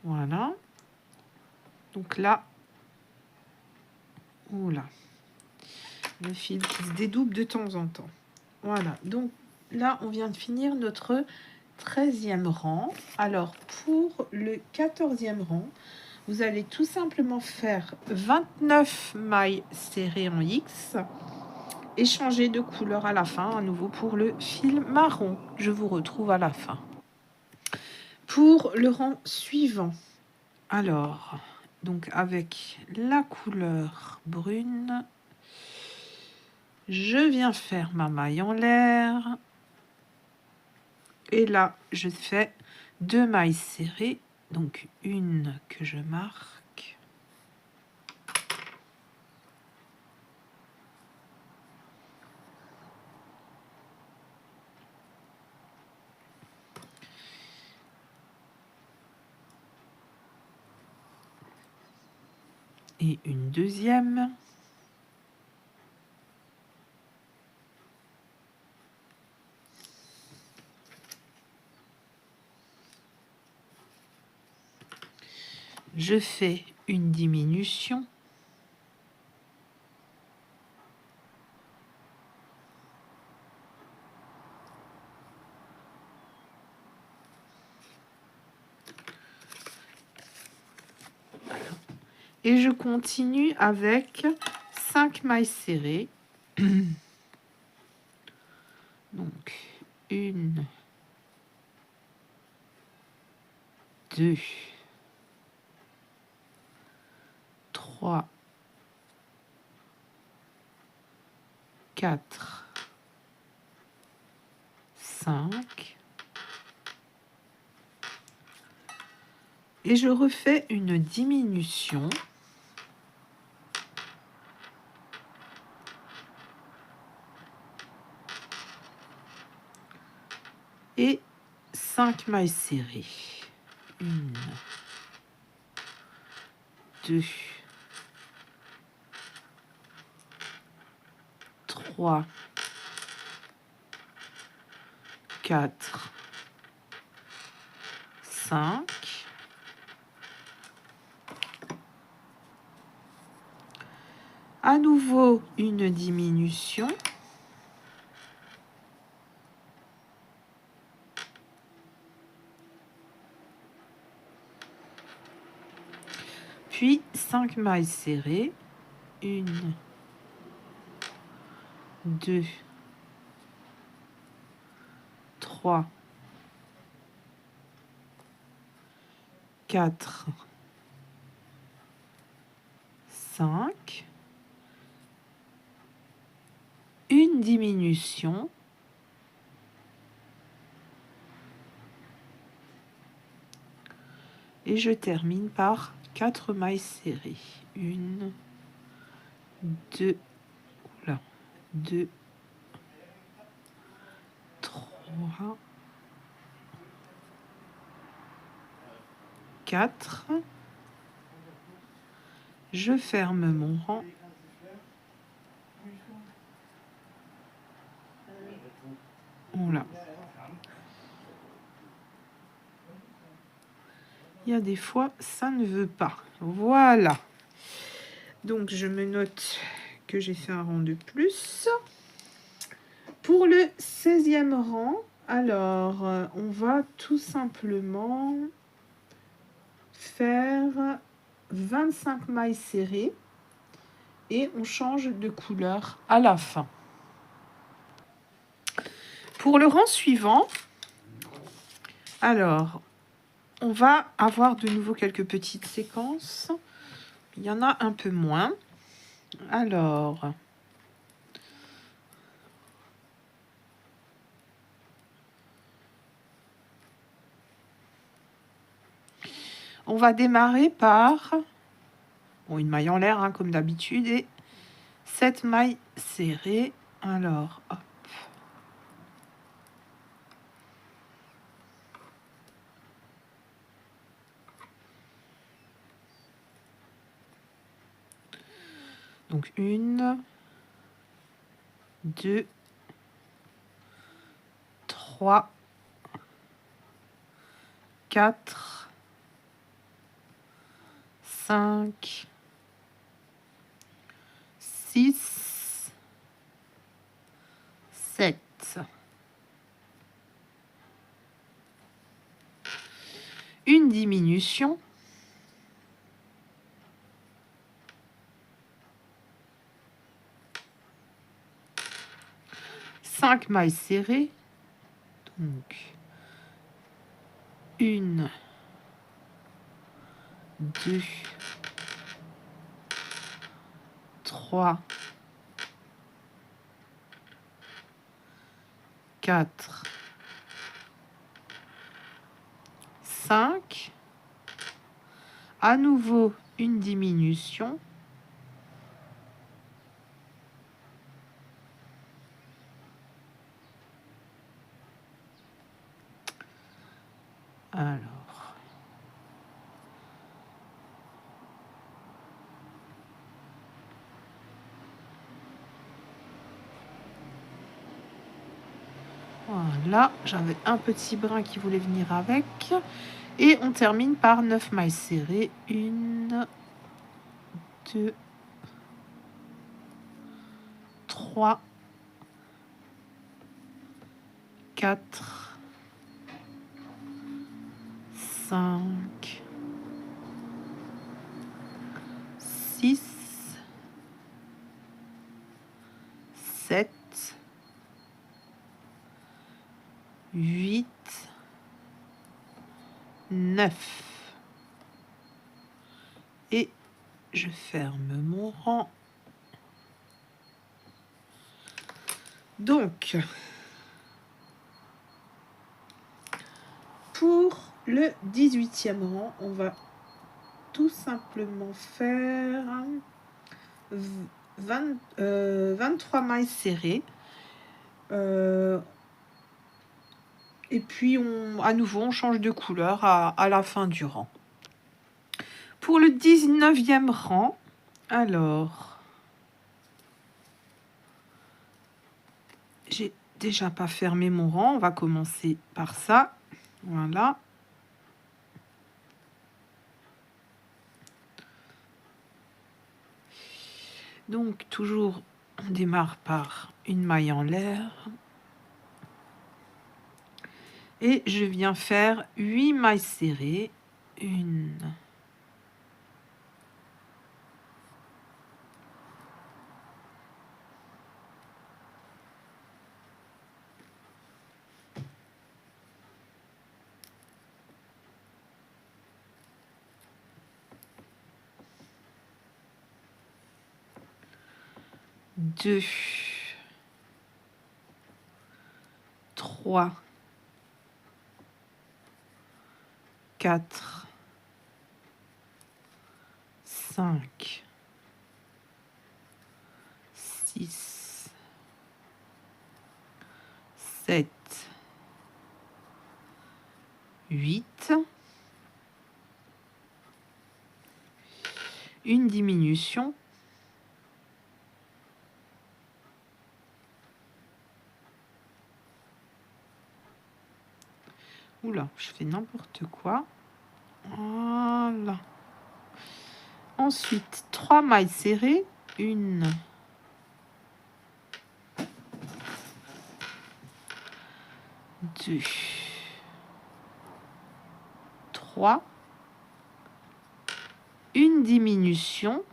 Voilà. Donc là, oula, le fil qui se dédouble de temps en temps. Voilà, donc là, on vient de finir notre 13e rang. Alors, pour le 14e rang, vous allez tout simplement faire 29 mailles serrées en X et changer de couleur à la fin, à nouveau pour le fil marron. Je vous retrouve à la fin. Pour le rang suivant, alors, donc avec la couleur brune, je viens faire ma maille en l'air. Et là, je fais 2 mailles serrées, donc une que je marque. Et une deuxième. Je fais une diminution. Et je continue avec 5 mailles serrées. Donc, 1, 2, 3, 4, 5. Et je refais une diminution. Et 5 mailles serrées. 1, 2, 3, 4, 5. À nouveau, une diminution. Puis 5 mailles serrées. 1, 2, 3, 4, 5. Une diminution. Et je termine par 4 mailles serrées. 1, 2, 2, 3, 4. Je ferme mon rang. Voilà. Il y a des fois, ça ne veut pas. Voilà. Donc, je me note que j'ai fait un rang de plus. Pour le 16e rang, alors, on va tout simplement faire 25 mailles serrées et on change de couleur à la fin. Pour le rang suivant, alors, on va avoir de nouveau quelques petites séquences. Il y en a un peu moins. Alors, on va démarrer par une maille en l'air, hein, comme d'habitude, et 7 mailles serrées. Alors, hop. Donc 1, 2, 3, 4, 5, 6, 7. Une diminution. Cinq mailles serrées. Donc, 1, 2, 3, 4, 5. À nouveau, une diminution. Alors, voilà, j'avais un petit brin qui voulait venir avec. Et on termine par 9 mailles serrées. 1, 2, 3, 4, 5, 6, 7, 8, 9. Et je ferme mon rang. Donc, pour le 18e rang, on va tout simplement faire 23 mailles serrées. Et puis, à nouveau, on change de couleur à la fin du rang. Pour le 19e rang, alors, j'ai déjà pas fermé mon rang, on va commencer par ça. Voilà. Donc, toujours, on démarre par une maille en l'air. Et je viens faire 8 mailles serrées. 1, 2, 3, 4, 5, 6, 7, 8. Une diminution. Oula, je fais n'importe quoi. Voilà. Ensuite, 3 mailles serrées. 1, 2, 3. Une diminution.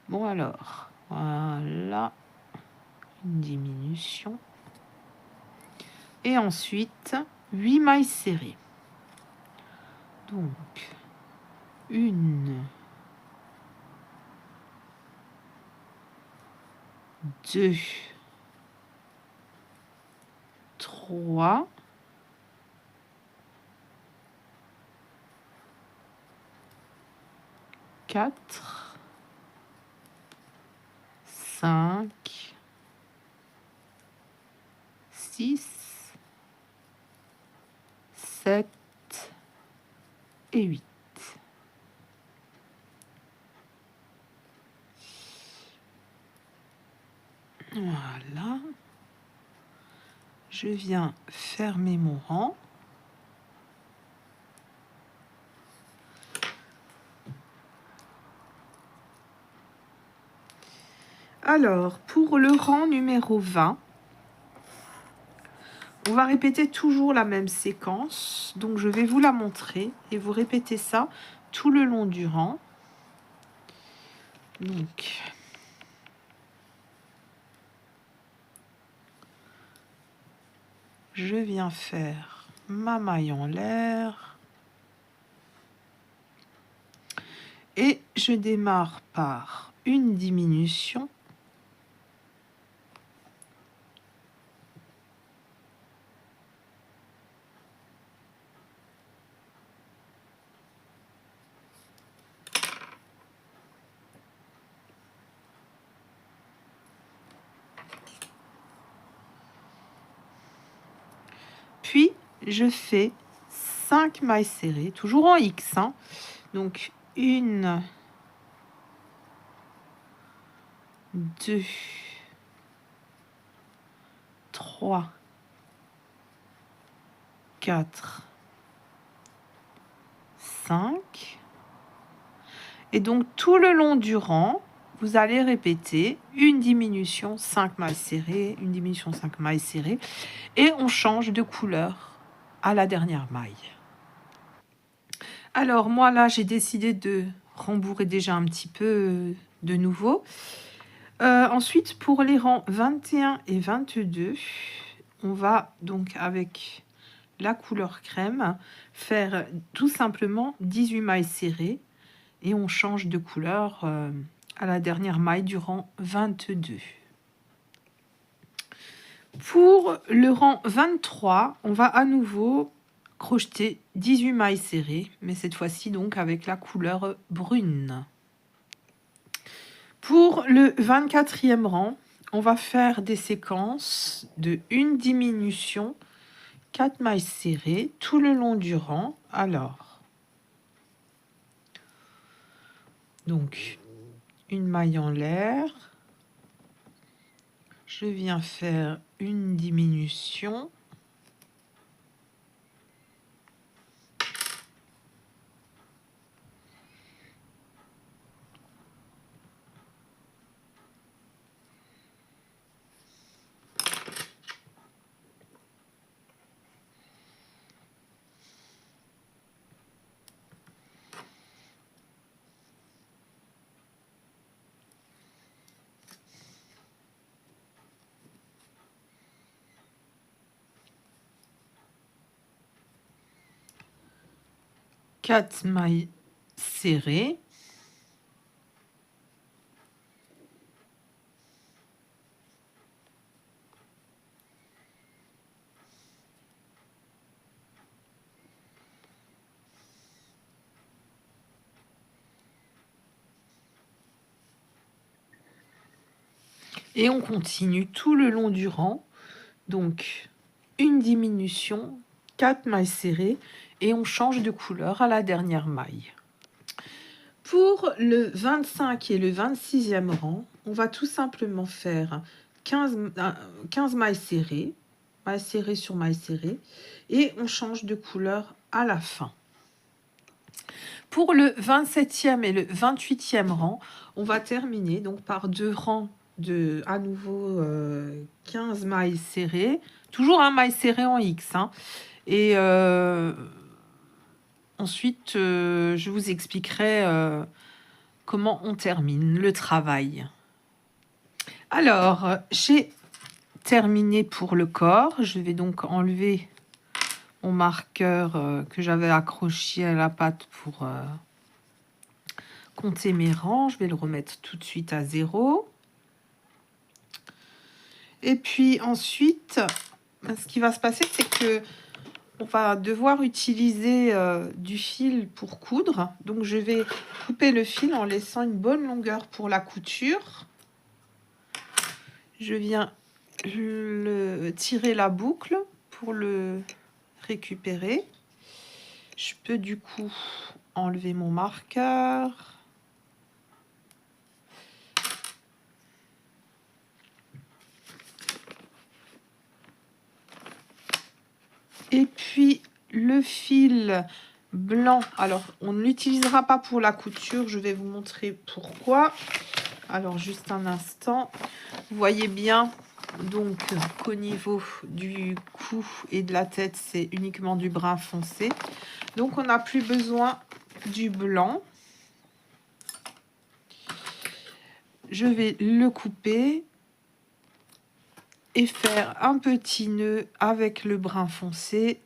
Bon alors, voilà. Une diminution. Et ensuite, 8 mailles serrées. Donc, 1, 2, 3, 4, 5, 6, 7 et 8. Voilà. Je viens fermer mon rang. Alors, pour le rang numéro 20, on va répéter toujours la même séquence. Donc, je vais vous la montrer et vous répétez ça tout le long du rang. Donc, je viens faire ma maille en l'air. Et je démarre par une diminution. Puis, je fais 5 mailles serrées, toujours en X. Hein. Donc, 1, 2, 3, 4, 5. Et donc, tout le long du rang, vous allez répéter une diminution, 5 mailles serrées, une diminution, 5 mailles serrées. Et on change de couleur à la dernière maille. Alors, moi, là, j'ai décidé de rembourrer déjà un petit peu de nouveau. Ensuite, pour les rangs 21 et 22, on va donc, avec la couleur crème, faire tout simplement 18 mailles serrées. Et on change de couleur à la dernière maille du rang 22. Pour le rang 23, on va à nouveau crocheter 18 mailles serrées, mais cette fois-ci donc avec la couleur brune. Pour le 24e rang, on va faire des séquences de une diminution, 4 mailles serrées tout le long du rang. Alors, donc, une maille en l'air, je viens faire une diminution, quatre mailles serrées, et on continue tout le long du rang. Donc, une diminution, 4 mailles serrées, et on change de couleur à la dernière maille. Pour le 25 et le 26e rang, on va tout simplement faire 15 mailles serrées sur maille serrée, et on change de couleur à la fin. Pour le 27e et le 28e rang, on va terminer donc par 2 rangs de à nouveau 15 mailles serrées, toujours un maille serré en X, hein. Et ensuite, je vous expliquerai comment on termine le travail. Alors, j'ai terminé pour le corps. Je vais donc enlever mon marqueur que j'avais accroché à la patte pour compter mes rangs. Je vais le remettre tout de suite à 0. Et puis ensuite, ce qui va se passer, c'est que on va devoir utiliser du fil pour coudre. Donc, je vais couper le fil en laissant une bonne longueur pour la couture. Je viens tirer la boucle pour le récupérer. Je peux du coup enlever mon marqueur. Et puis le fil blanc, alors on ne l'utilisera pas pour la couture, je vais vous montrer pourquoi. Alors juste un instant, vous voyez bien donc qu'au niveau du cou et de la tête, c'est uniquement du brun foncé. Donc on n'a plus besoin du blanc. Je vais le couper et faire un petit nœud avec le brun foncé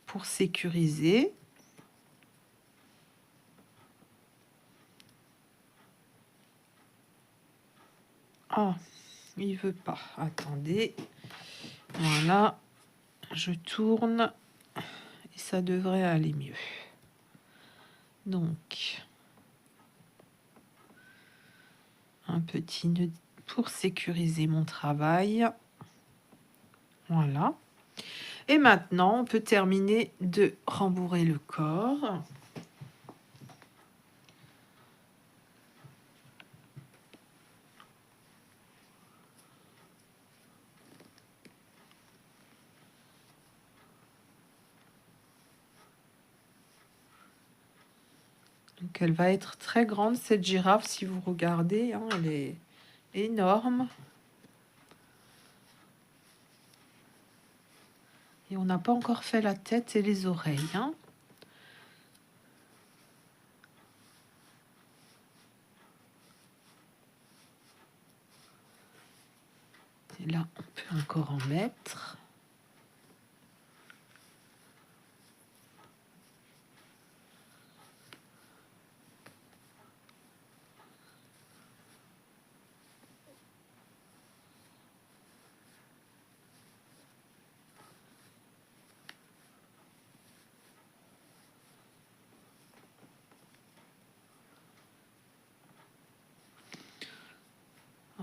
pour sécuriser. Ah, il veut pas. Attendez. Voilà. Je tourne et ça devrait aller mieux. Donc, un petit nœud pour sécuriser mon travail. Voilà. Et maintenant, on peut terminer de rembourrer le corps. Donc, elle va être très grande, cette girafe, si vous regardez, hein, elle est énorme. Et on n'a pas encore fait la tête et les oreilles, hein. Et là, on peut encore en mettre.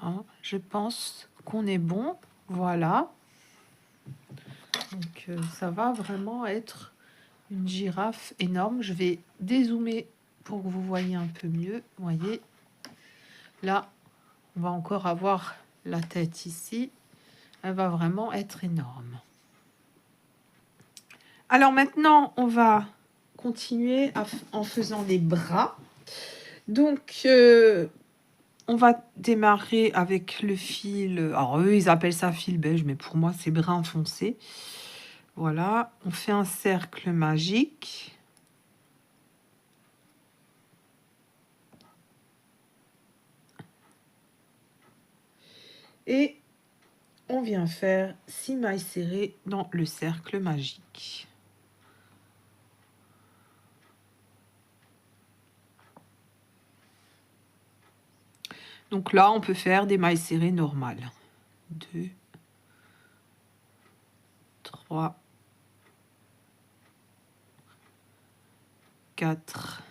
Hein. je pense qu'on est bon. Voilà. Donc, ça va vraiment être une girafe énorme. Je vais dézoomer pour que vous voyez un peu mieux. Vous voyez, là, on va encore avoir la tête ici. Elle va vraiment être énorme. Alors maintenant, on va continuer en faisant les bras. Donc, on va démarrer avec le fil. Alors, eux, ils appellent ça fil beige, mais pour moi, c'est brun foncé. Voilà, on fait un cercle magique. Et on vient faire 6 mailles serrées dans le cercle magique. Donc là, on peut faire des mailles serrées normales. 2, 3, 4,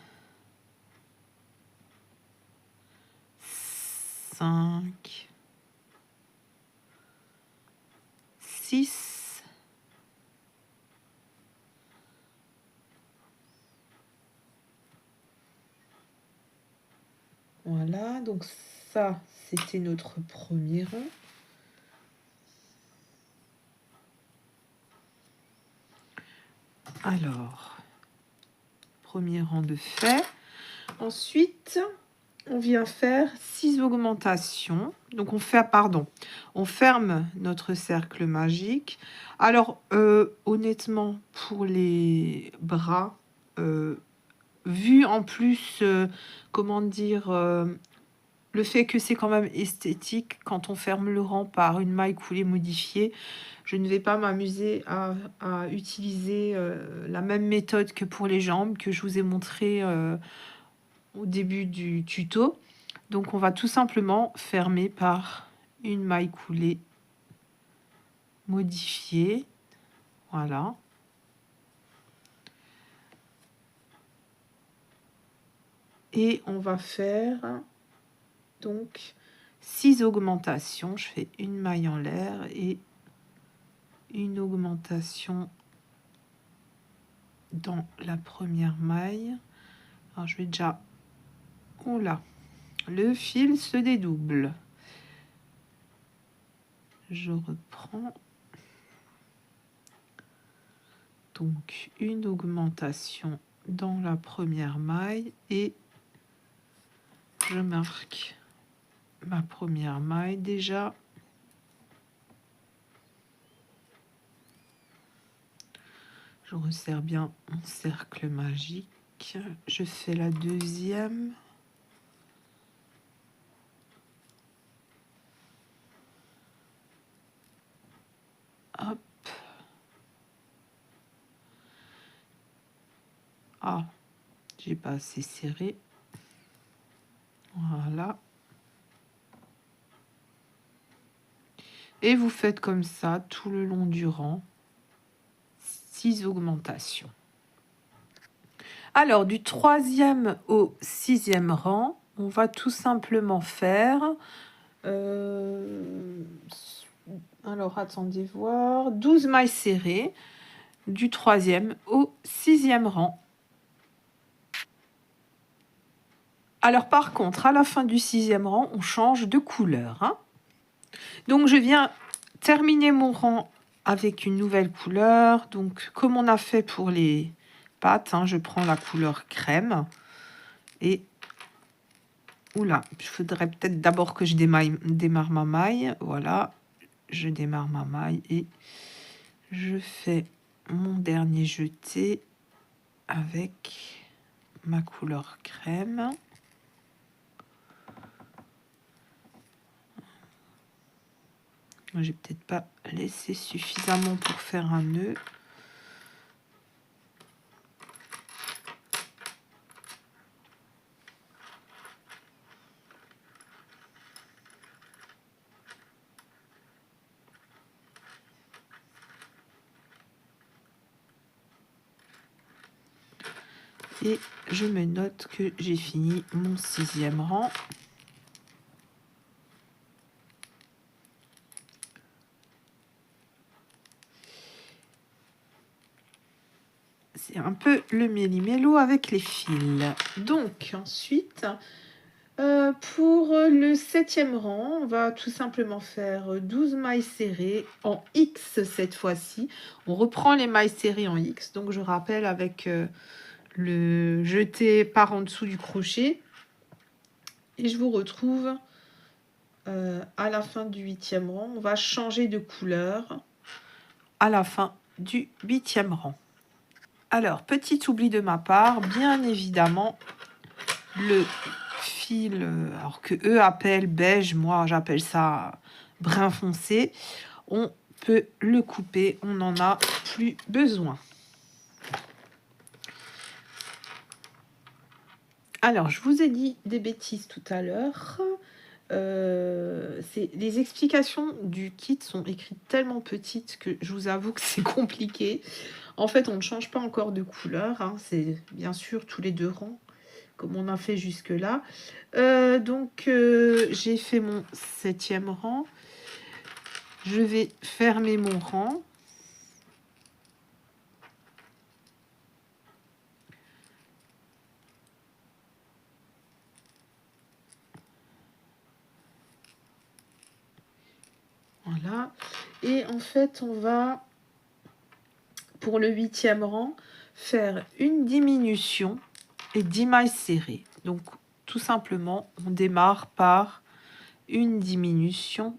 5, 6, voilà, donc ça, c'était notre premier rang. Alors, premier rang de fait. Ensuite, on vient faire 6 augmentations. Donc, on fait, pardon, on ferme notre cercle magique. Alors, honnêtement, pour les bras, vu en plus, comment dire, le fait que c'est quand même esthétique quand on ferme le rang par une maille coulée modifiée, je ne vais pas m'amuser à utiliser la même méthode que pour les jambes que je vous ai montré au début du tuto. Donc on va tout simplement fermer par une maille coulée modifiée. Voilà. Et on va faire donc 6 augmentations. Je fais une maille en l'air et une augmentation dans la première maille. Alors je vais déjà... Oh là, le fil se dédouble. Je reprends. Donc une augmentation dans la première maille et je marque ma première maille déjà. Je resserre bien mon cercle magique. Je fais la deuxième. Hop. Ah, j'ai pas assez serré. Voilà. Et vous faites comme ça tout le long du rang. 6 augmentations. Alors, du 3e au 6e rang, on va tout simplement faire... alors, attendez voir. 12 mailles serrées du 3e au 6e rang. Alors, par contre, à la fin du 6e rang, on change de couleur. Hein. Donc, je viens terminer mon rang avec une nouvelle couleur. Donc, comme on a fait pour les pattes, hein, je prends la couleur crème. Et, oula, il faudrait peut-être d'abord que je démarre ma maille. Voilà, je démarre ma maille et je fais mon dernier jeté avec ma couleur crème. J'ai peut-être pas laissé suffisamment pour faire un nœud. Et je me note que j'ai fini mon 6e rang. c'est un peu le méli-mélo avec les fils. Donc, ensuite, pour le 7e rang, on va tout simplement faire 12 mailles serrées en X cette fois-ci. On reprend les mailles serrées en X. Donc, je rappelle avec le jeté par en dessous du crochet. Et je vous retrouve à la fin du 8e rang. On va changer de couleur à la fin du 8e rang. Alors, petit oubli de ma part, bien évidemment, le fil, alors que eux appellent beige, moi j'appelle ça brun foncé, on peut le couper, on n'en a plus besoin. Alors, je vous ai dit des bêtises tout à l'heure. Les explications du kit sont écrites tellement petites que je vous avoue que c'est compliqué. En fait, on ne change pas encore de couleur, hein, c'est bien sûr tous les 2 rangs, comme on a fait jusque-là. Donc, j'ai fait mon 7e rang. Je vais fermer mon rang. Voilà. Et en fait, on va, pour le 8e rang, faire une diminution et 10 mailles serrées. Donc, tout simplement, on démarre par une diminution.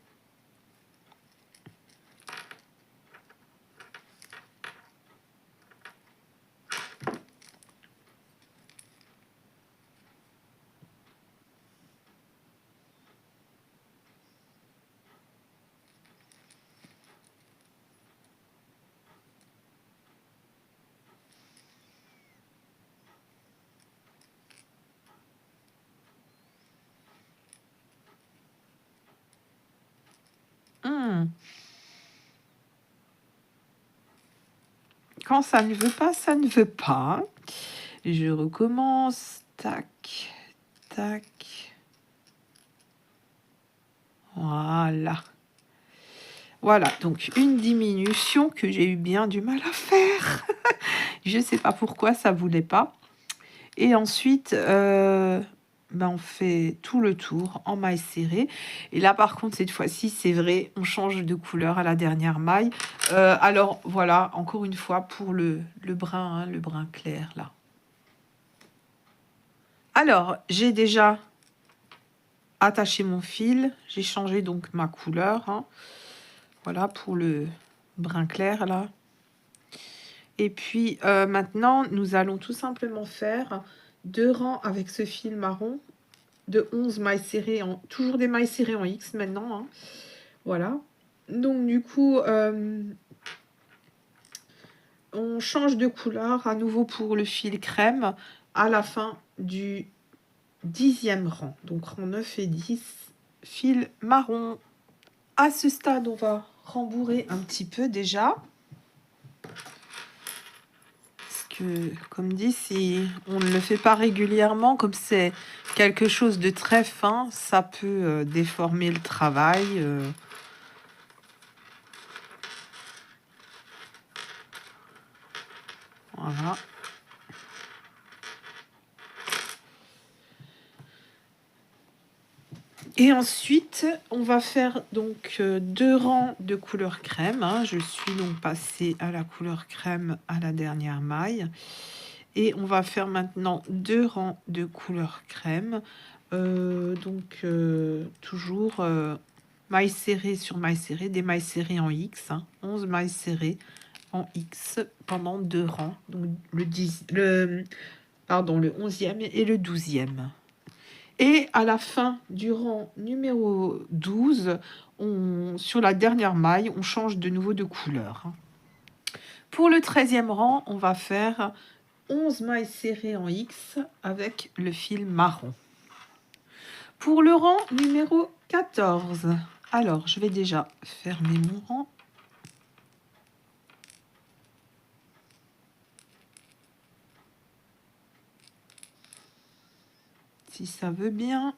Quand ça ne veut pas, ça ne veut pas. Je recommence. Tac, tac. Voilà. Voilà, donc une diminution que j'ai eu bien du mal à faire. Je ne sais pas pourquoi ça ne voulait pas. Et ensuite, on fait tout le tour en maille serrée. Et là, par contre, cette fois-ci, c'est vrai, on change de couleur à la dernière maille. Alors, voilà, encore une fois, pour le brun, hein, le brun clair, là. Alors, j'ai déjà attaché mon fil. J'ai changé donc ma couleur. Hein. Voilà, pour le brun clair, là. Et puis, maintenant, nous allons tout simplement faire 2 rangs avec ce fil marron de 11 mailles serrées, toujours des mailles serrées en X maintenant. Hein. Voilà. Donc, du coup, on change de couleur à nouveau pour le fil crème à la fin du 10e rang. Donc, rang 9 et 10, fil marron. À ce stade, on va rembourrer un petit peu déjà. Que, comme dit, si on ne le fait pas régulièrement, comme c'est quelque chose de très fin, ça peut déformer le travail. Voilà. Et ensuite, on va faire donc 2 rangs de couleur crème. Hein. Je suis donc passée à la couleur crème à la dernière maille. Et on va faire maintenant 2 rangs de couleur crème. Toujours mailles serrées sur mailles serrées, des mailles serrées en X. Hein, 11 mailles serrées en X pendant 2 rangs. Donc le 11e et le 12e. Et à la fin du rang numéro 12, sur la dernière maille, on change de nouveau de couleur. Pour le 13e rang, on va faire 11 mailles serrées en X avec le fil marron. Pour le rang numéro 14, alors je vais déjà fermer mon rang. Si ça veut bien.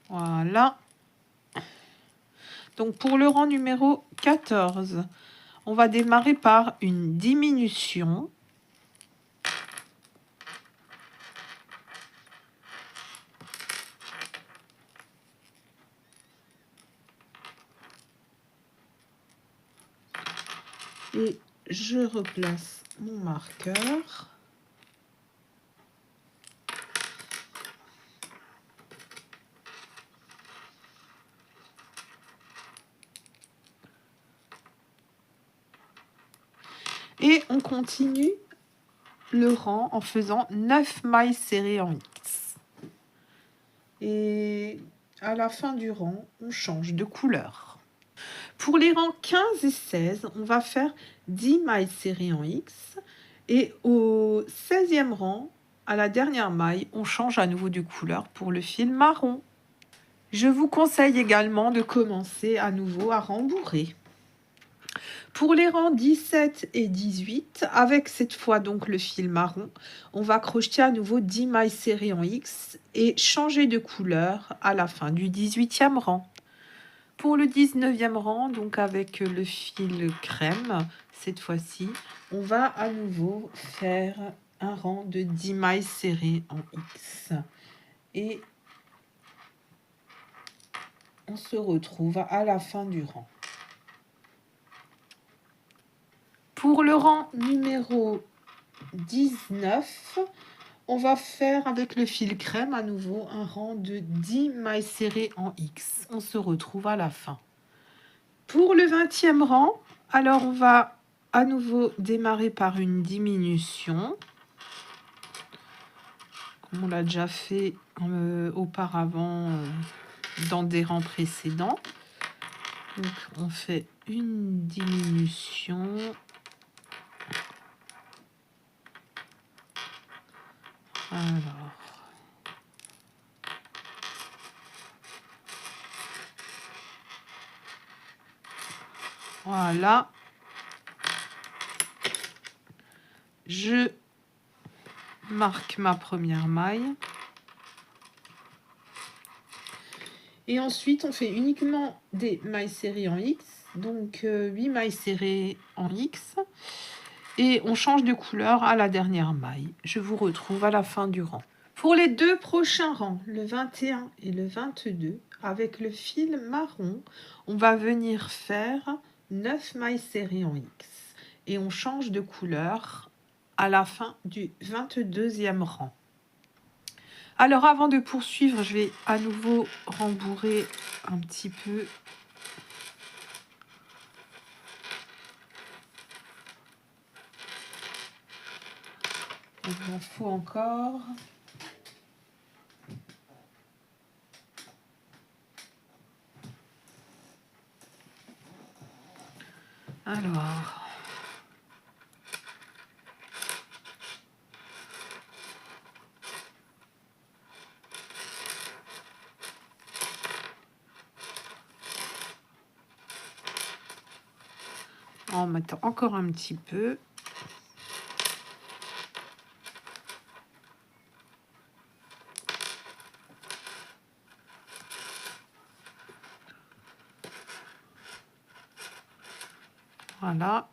Voilà. Donc pour le rang numéro 14, On va démarrer par une diminution. Et je replace mon marqueur. Et on continue le rang en faisant 9 mailles serrées en X. Et à la fin du rang, on change de couleur. Pour les rangs 15 et 16, on va faire 10 mailles serrées en X. Et au 16e rang, à la dernière maille, on change à nouveau de couleur pour le fil marron. Je vous conseille également de commencer à nouveau à rembourrer. Pour les rangs 17 et 18, avec cette fois donc le fil marron, on va crocheter à nouveau 10 mailles serrées en X et changer de couleur à la fin du 18e rang. Pour le 19e rang, donc avec le fil crème, cette fois-ci, on va à nouveau faire un rang de 10 mailles serrées en X. Et on se retrouve à la fin du rang. Pour le rang numéro 19, on va faire avec le fil crème à nouveau un rang de 10 mailles serrées en X. On se retrouve à la fin. Pour le 20e rang, alors on va à nouveau démarrer par une diminution, comme on l'a déjà fait auparavant dans des rangs précédents. Donc on fait une diminution. Alors, voilà, je marque ma première maille. Et ensuite, on fait uniquement des mailles serrées en X, donc 8 mailles serrées en X. Et on change de couleur à la dernière maille. Je vous retrouve à la fin du rang. Pour les deux prochains rangs, le 21 et le 22, avec le fil marron, on va venir faire 9 mailles serrées en X. Et on change de couleur à la fin du 22e rang. Alors avant de poursuivre, je vais à nouveau rembourrer un petit peu. Il m'en faut encore. Alors, en mettant encore un petit peu. Voilà.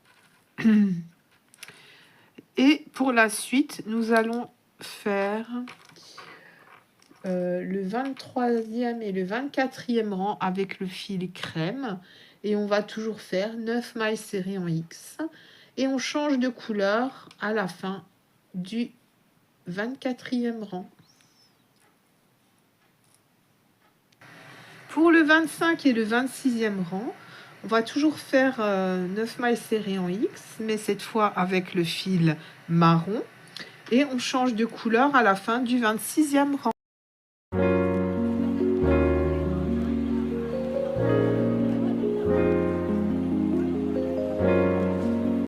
Et pour la suite, nous allons faire le 23e et le 24e rang avec le fil crème. Et on va toujours faire 9 mailles serrées en X. Et on change de couleur à la fin du 24e rang. Pour le 25 et le 26e rang, on va toujours faire 9 mailles serrées en X, mais cette fois avec le fil marron. Et on change de couleur à la fin du 26e rang.